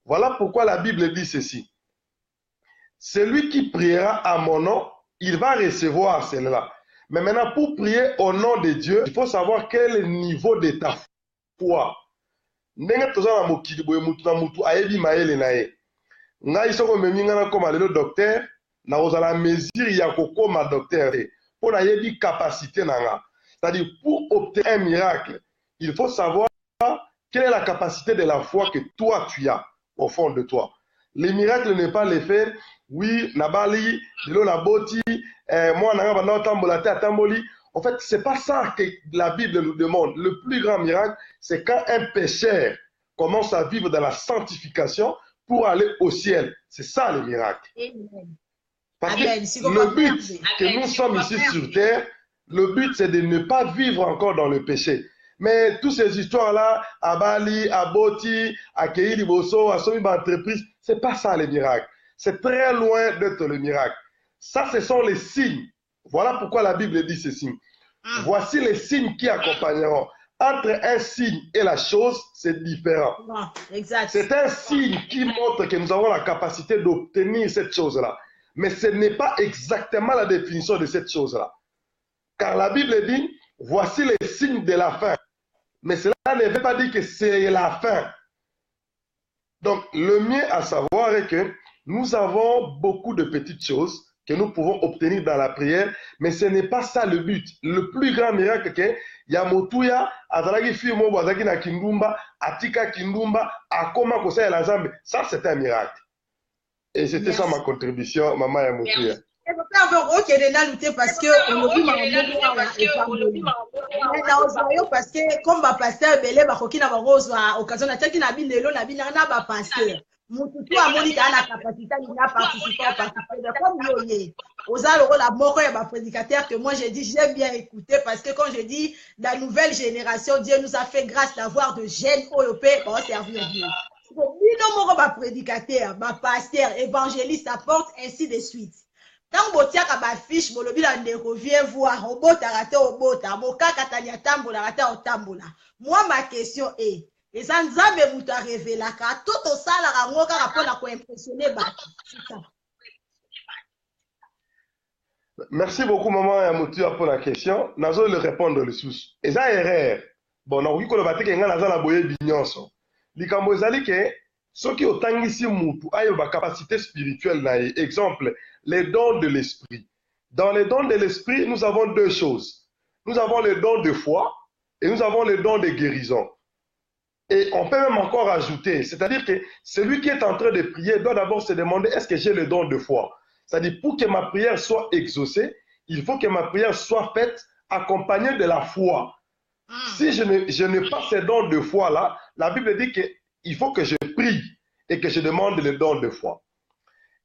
Speaker 4: Voilà pourquoi la Bible dit ceci. Celui qui priera à mon nom, il va recevoir cela. Mais maintenant, pour prier au nom de Dieu, il faut savoir quel est le niveau de ta foi. Ndenge toza na mokili boye mutu na mutu ayebi mayele na ye. Ngai soko memi ngana koma lelo docteur, na ozala mesure ya kokoma docteur te. Po na yebi capacité na nga. C'est-à-dire, pour obtenir un miracle, il faut savoir quelle est la capacité de la foi que toi tu as au fond de toi. Le miracle n'est pas le fait, oui, nabali, dilo na boti, moi na nga na tambola te atamboli. En fait, c'est pas ça que la Bible nous demande. Le plus grand miracle, c'est quand un pécheur commence à vivre dans la sanctification pour aller au ciel. C'est ça le miracle. Parce que le but que nous sommes ici sur terre, le but c'est de ne pas vivre encore dans le péché. Mais toutes ces histoires-là, à Bali, à Boti, à Keili Bosso, à Somi Entreprise, c'est pas ça le miracle. C'est très loin d'être le miracle. Ça, ce sont les signes. Voilà pourquoi la Bible dit ceci. Voici les signes qui accompagneront. Entre un signe et la chose, c'est différent. C'est un signe qui montre que nous avons la capacité d'obtenir cette chose-là. Mais ce n'est pas exactement la définition de cette chose-là. Car la Bible dit, voici les signes de la fin. Mais cela ne veut pas dire que c'est la fin. Donc, le mieux à savoir est que nous avons beaucoup de petites choses que nous pouvons obtenir dans la prière, mais ce n'est pas ça le but. Le plus grand miracle que Yamotuya, Azalaki Fimo, Azaki na Kindumba, Atika Kindumba, Akoma Kosa la Zambe, ça c'est un miracle. Et c'était ça ma contribution, Maman Yamotuya.
Speaker 2: Parce que comme ma pasteur belé bakoki na bango occasion na taki na bilelo na bina na ba pasteur mutu a moni na capacité na participer comme yoye ozalo la moko ya ba prédicateur que moi j'ai dit j'ai bien écouté parce que quand je dis la nouvelle génération Dieu nous a fait grâce d'avoir de jeunes OEP pour servir Dieu. Bino moko ba prédicateur, ba pasteur, évangéliste apporte ainsi de suite. Tant botiaka ba fiche bolobi la ndeko viens voir obota rate obota bokaka tanya tambola rate otambola. Moi ma question est les nzambe muta révéla ka tout au sala rango kaka pona ko impressionner bato.
Speaker 4: Merci beaucoup Maman Yamotuya pour la question. Nazo le répondre le sous. Eza erreur. Bon na wiko lo bateke nga naza la boye binyonso. Likambo ezali ke soki otangisi mutu ayo ba capacité spirituelle na ye. Exemple, les dons de l'esprit. Dans les dons de l'esprit, nous avons deux choses. Nous avons le don de foi et nous avons le don de guérison. Et on peut même encore ajouter, c'est-à-dire que celui qui est en train de prier doit d'abord se demander est-ce que j'ai le don de foi? C'est-à-dire pour que ma prière soit exaucée, il faut que ma prière soit faite accompagnée de la foi. Si je n'ai pas ces dons de foi-là, la Bible dit qu'il faut que je prie et que je demande le don de foi.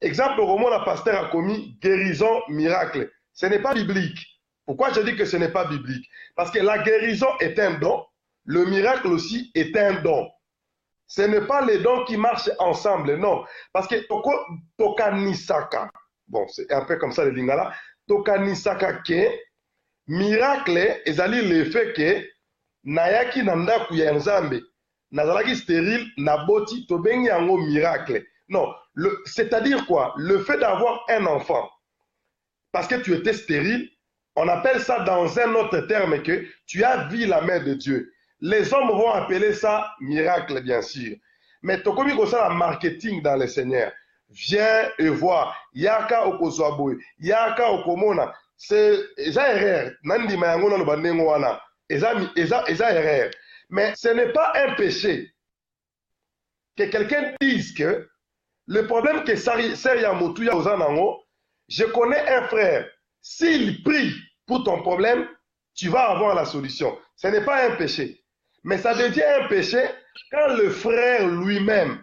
Speaker 4: Exemple, Romain, le pasteur a commis guérison, miracle. Ce n'est pas biblique. Pourquoi je dis que ce n'est pas biblique? Parce que la guérison est un don, le miracle aussi est un don. Ce n'est pas les dons qui marchent ensemble, non. Parce que tokanisaka, bon, c'est un peu comme ça le lingala, tokanisaka ke, miracle, ezali l'effet que nayaki nandaku ya nzambe, nazalaki stérile, naboti, tobengi yango miracle. Non, c'est-à-dire quoi? Le fait d'avoir un enfant, parce que tu étais stérile, on appelle ça dans un autre terme que tu as vu la main de Dieu. Les hommes vont appeler ça miracle, bien sûr. Mais tu as ça marketing dans le Seigneur. Viens et vois. Yaka okozwaboy, yaka okomona. C'est erreur. Nandi mayango na bandengo wana. Eza erreur. Mais ce n'est pas un péché que quelqu'un dise que le problème que Seria Motuya Ozanango, je connais un frère. S'il prie pour ton problème, tu vas avoir la solution. Ce n'est pas un péché. Mais ça devient un péché quand le frère lui-même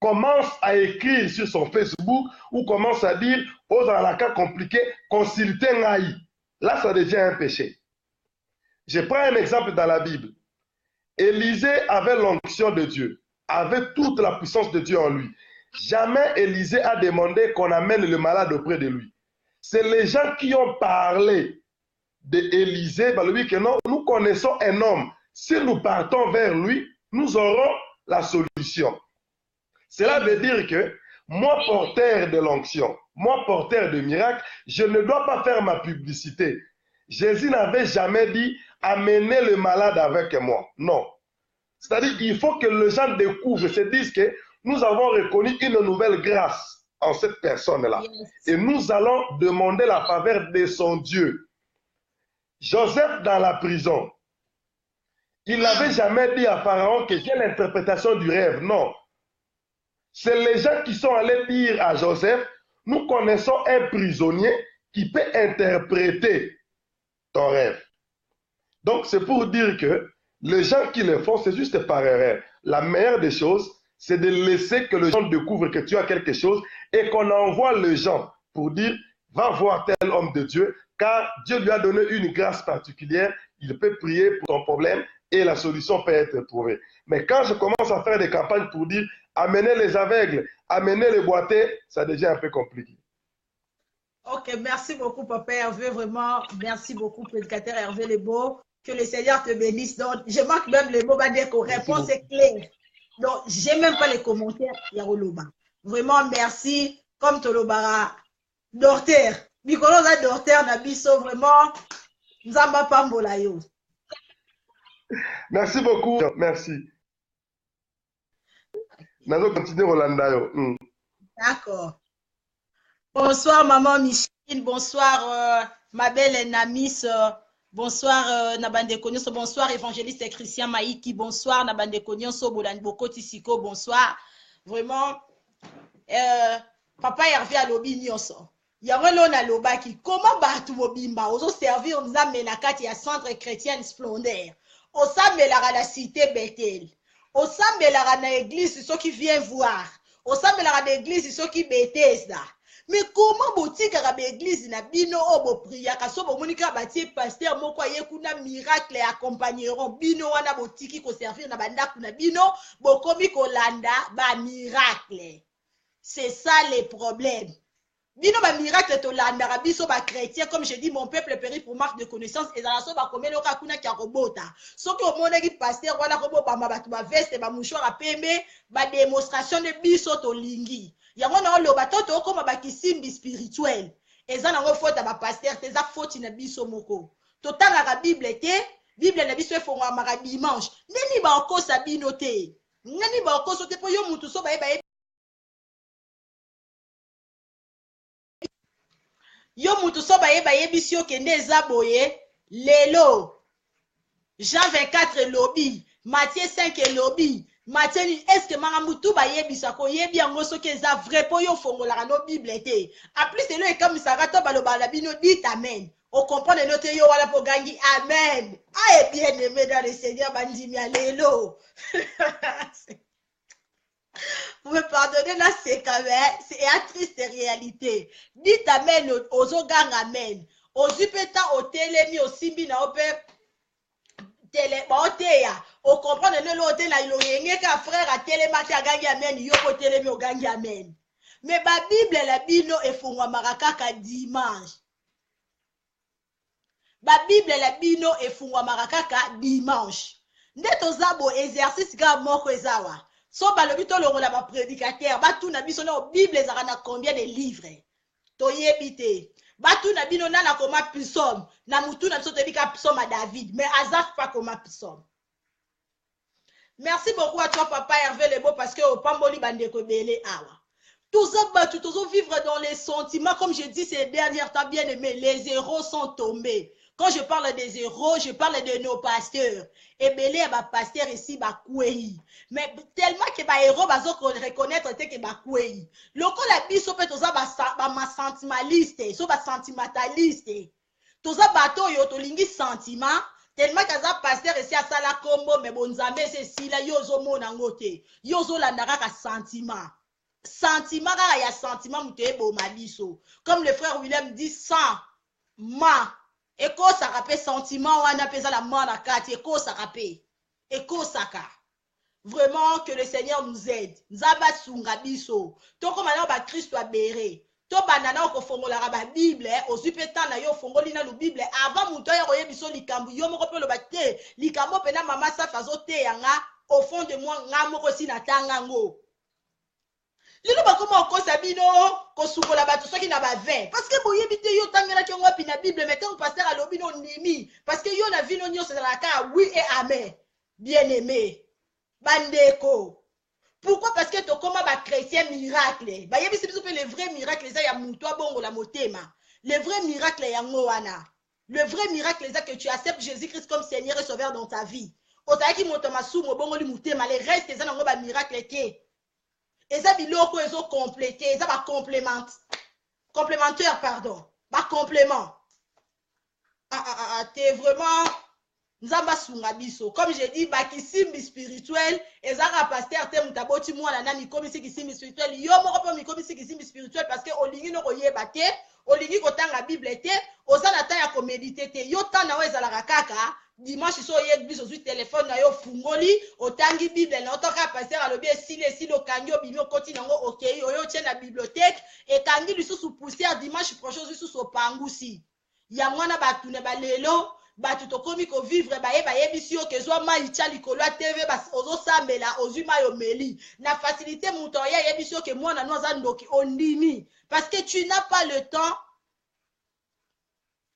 Speaker 4: commence à écrire sur son Facebook ou commence à dire « Oh, dans la cas compliqué, consultez Ngaï ». Là, ça devient un péché. Je prends un exemple dans la Bible. Élisée avait l'onction de Dieu, avait toute la puissance de Dieu en lui. Jamais Élisée a demandé qu'on amène le malade auprès de lui. C'est les gens qui ont parlé d'Élisée, que non, nous connaissons un homme. Si nous partons vers lui, nous aurons la solution. Cela veut dire que moi, porteur de l'onction, moi, porteur de miracle, je ne dois pas faire ma publicité. Jésus n'avait jamais dit « amenez le malade avec moi ». Non. C'est-à-dire qu'il faut que les gens découvrent, se disent que nous avons reconnu une nouvelle grâce en cette personne-là. Yes. Et nous allons demander la faveur de son Dieu. Joseph dans la prison, il n'avait jamais dit à Pharaon que j'ai l'interprétation du rêve. Non. C'est les gens qui sont allés dire à Joseph, nous connaissons un prisonnier qui peut interpréter ton rêve. Donc c'est pour dire que les gens qui le font, c'est juste par erreur. La meilleure des choses, c'est de laisser que les gens découvrent que tu as quelque chose et qu'on envoie les gens pour dire, va voir tel homme de Dieu, car Dieu lui a donné une grâce particulière, il peut prier pour ton problème et la solution peut être trouvée. Mais quand je commence à faire des campagnes pour dire, amenez les aveugles, amenez les boités, ça devient un peu compliqué.
Speaker 2: Ok, merci beaucoup, Papa Hervé, vraiment, merci beaucoup, prédicateur Hervé Lebeau. Que le Seigneur te bénisse. Donc, je manque même les mots, réponse est claire. Donc, je n'ai même pas les commentaires, Yaroloba. Vraiment, merci. Comme Tolobara, Dorter. Mikoloza Dorter, Nabiso, vraiment, Nzamba Pambolayo.
Speaker 4: Merci beaucoup. Merci. Nous allons continuer Rolandayo.
Speaker 2: D'accord. Bonsoir, maman Micheline. Bonsoir, ma belle Namis. Bonsoir Nabande Konyoso, bonsoir évangéliste Christian Maïki, bonsoir Nabande Konyoso, Bolan Boko Tisiko, bonsoir. Vraiment, Papa Hervé à l'obi nyonso. Yawelo na lobaki, comment batu mobimba, ozo servir nzambe na kati ya centre chrétien splendeur. Osambelaka la cité Bethel. Osambelaka na église ceux qui viennent voir. Osambelaka na église ceux qui Bethesda. Mais comment botika ka église na bino obo priya ka so bomonika batie pasteur moko ayekuna miracle accompagneront bino wana botiki ko servir na bandaku na bino bokomi kolanda ba miracle. C'est ça les problèmes. Bino ba miracle to landa ka biso ba chrétien comme je dis mon peuple périt pour marque de connaissance et dans so ba komelo ka kuna ki robota. Soki omona ki pasteur wana ko bamba batu ba veste ba mouchoir a pembe ba démonstration de biso to lingi. Yango na oloba toto okoma bakisimbi spirituel eza nango faute ba pasteur teza faute na biso moko totanga ka bible te bible na biso efonga maka dimanche neni ba okosa bino te neni ba okoso te po yo mutu so ba yo mutu so ba yebisi yo kende eza boye lelo Jean 24 lobi Matthieu 5 lobi Matthieu, est-ce que Maramutu ba yebisa ko yebi yango soki eza vrai po yo fongola no Bible te. A plus de lo e comme ça rato ba lo ba bino dit amen. On comprend les notes yo wala pour gagner. Amen. Ah, et bien aimé dans le Seigneur, bandimi allélo. Vous me pardonnez, là, c'est quand même, c'est une triste réalité. Dites amen aux ogang amen. Aux upéta, au télémi, au simbi, na ope, télé, oteya. On comprend le lote là, il y a un frère à télémati à gagner amen, yoko télémi au gagner amen. Mais la Bible, la Bible, est fondée marakaka dimanche. La Bible, la Bible, est fondée marakaka dimanche. Neto zabo exercice ga moko ezawa. So balobi to longo la ba prédicateur, ba tout na biso na Bible ezaka na combien de livres? To yebite. Ba tout na bino na koma psalm, na mutu na biso to bika psalm à David, mais Azaf pas comme psalm. Merci beaucoup à toi papa Hervé Lebo parce que au pamboli bandeko belé awa. Tout ça battu, tous vivre dans les sentiments comme je dis ces derniers temps bien aimés, les héros sont tombés. Quand je parle des héros, je parle de nos pasteurs. Et belé ba pasteur ici ba kouei. Mais tellement que ba héros bazo reconnaître que ba kouei. Loko la biso pe toza ba ma sentimentaliste, so ba sentimentaliste. Toza bato yo to lingi sentiment. Tellement que ça pasteur ici à sala combo mais bonzambe c'est si la yozo mona ngote. Yozo la ndaka sentiment. Sentiment il y a sentiment mutebo mabiso. Comme le frère William dit sans ma. Eko ça rappelle sentiment ou on appelle ça la main à carte. Eko ça rappelle. Eko saka. Vraiment que le Seigneur nous aide. Nzaba sunga biso. Toko maintenant ba Christ wa béré. To banana ko fongola ba Bible au supétan na yo fongoli na le Bible avant muto ya koye biso likambu yo moko pe lo baté likambo pena mama sa fazo te yanga au fond de moi nga moko si na tanga ngo. Lilo ba comment ko sabino ko sukola bato soki na ba 20 parce que boye bité yo tangela ki ngo pina Bible mais quand pasteur alobino nimi parce que yo na vino nyo c'est la ka oui et amen. Bien aimé. Bandeko. Pourquoi? Parce que tu comme un chrétien miracle. Bah, les vrais miracles, il y a moutoua bongo la motema. Le vrai miracle, il y a moana. Le vrai miracle, c'est que tu acceptes Jésus-Christ comme Seigneur et Sauveur dans ta vie. Otaki motomasu mo bongo li mutema. Le reste, c'est un miracle. Et ça, biloko, ils ont complété. Ça va complémentaire, pardon. Bah, complément. T'es vraiment. Nzamba sunga biso comme j'ai dit bakisimbi spirituel ezaka pasteur te mutaboti mwana na mikomisi kisimbi spirituel yo moko pe mikomisi kisimbi spirituel parce que olingi no koyeba te olingi kotanga Bible te osana ta ya koméditer te yo tana we ezalaka kaka dimanche so yek biso sur téléphone na yo fungoli otangi Bible na otoka pasteur alobi esile okangio bino koti nango okei oyo tie na bibliothèque ekangi lisusu poussière dimanche prochain lisusu opangusi ya mwana batune balelo batu tokomi ko vivre baye bisio ke zo mai cha likolo TV bas ozo sambela ozuma yo meli na facilité mutoya ye bisio ke mwana noza ndoki ondimi parce que tu n'as pas le temps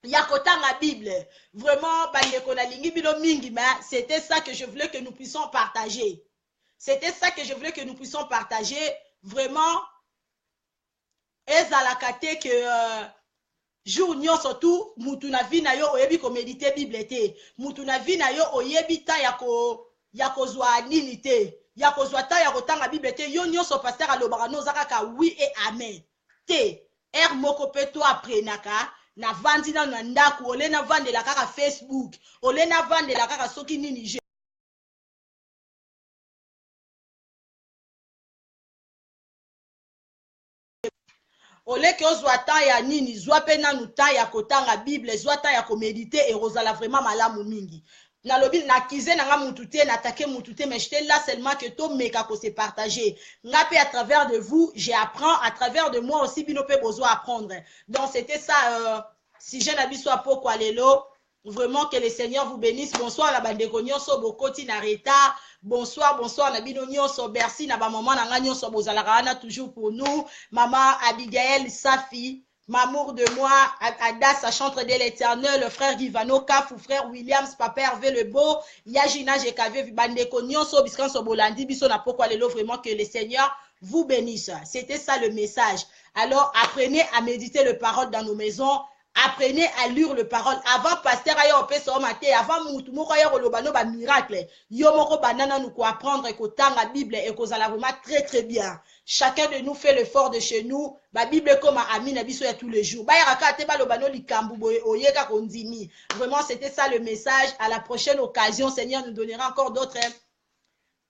Speaker 2: ya kotanga Bible vraiment bandeko na lingi bino mingi mais c'était ça que je voulais que nous puissions partager. C'était ça que je voulais que nous puissions partager vraiment ezalakate que jour nyonso tout mutu na vi na yo oyebi ko méditer Bible te mutu na vi na yo oyebi ta ya kozwa nini te ya kozwa ta ya kotanga Bible te yo nyonso pasteur alobaka nozaka ka oui et amen te moko pe to aprenaka na vandi na ndaku ole na vandela kaka Facebook ole na vandela kaka soki nini ole ke ozwa ta ya nini zwa pe nanu ta ya kotanga Bible zwa ta ya koméditer et rozala vraiment malamu mingi na lobi na kize na nga mutu te na attaquer mutu te mais j'étais là seulement que to meka ko se partager nga pe à travers de vous j'apprends à travers de moi aussi bino pe besoin apprendre donc c'était ça si je n'habite soit pourquoi lelo vraiment que le Seigneur vous bénisse. Bonsoir la bande nyonso bokoti na reta. Bonsoir na bino nyonso merci na ba maman na nga nyonso bozalaka toujours pour nous. Maman Abigail Safi, Mamour de moi, Adas, sa chantre de l'Éternel, le frère Givano Kafou, frère Williams, papa Hervé Lebeau, Yajina Jekave, Bandeko nyonso biskan so bolandi biso na pourquoi lelo vraiment que le Seigneur vous bénisse. C'était ça le message. Alors apprenez à méditer les paroles dans nos maisons. Apprenez à lire le parole. Avant pasteur aya opesa o maté, avant mutu moko aya kolobano ba miracle. Yo moko banana nous ko apprendre et ko tanga Bible et ko zala vraiment très très bien. Chacun de nous fait l'effort de chez nous. Ba Bible comme ami na biso ya tous les jours. Ba yaraka te ba lobano likambu boye oyeka kondimi. Vraiment c'était ça le message. À la prochaine occasion, Seigneur nous donnera encore d'autres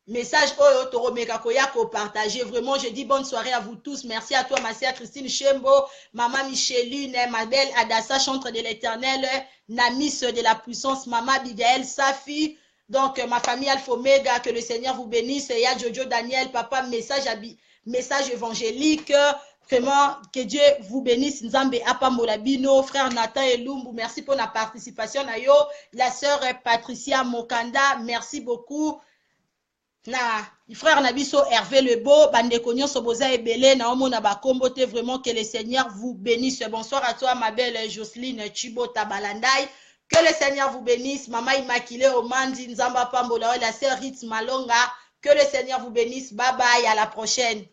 Speaker 2: message oyo toromeka koya ko partager. Vraiment je dis bonne soirée à vous tous. Merci à toi ma sœur Christine Chembo, maman Micheline, ma belle Adassa chantre de l'Éternel, Namis de la puissance, maman Abigail Safi. Donc ma famille Alpha Omega, que le Seigneur vous bénisse. Et ya Jojo Daniel, papa message évangélique. Vraiment que Dieu vous bénisse. Nzambe Apamolabino, frère Nathan Elumbu, merci pour la participation na yo. La sœur Patricia Mokanda, merci beaucoup. Na frère Nabiso Hervé Lebeau, bandeko nyonso boza ebele na omona bakombo te, vraiment que le Seigneur vous bénisse. Bonsoir à toi ma belle Jocelyne Chibota Balandai. Que le Seigneur vous bénisse. Maman Immaculée Omandi Nzamba Pambola, la sœur Ritz Malonga. Que le Seigneur vous bénisse. Bye bye, à la prochaine.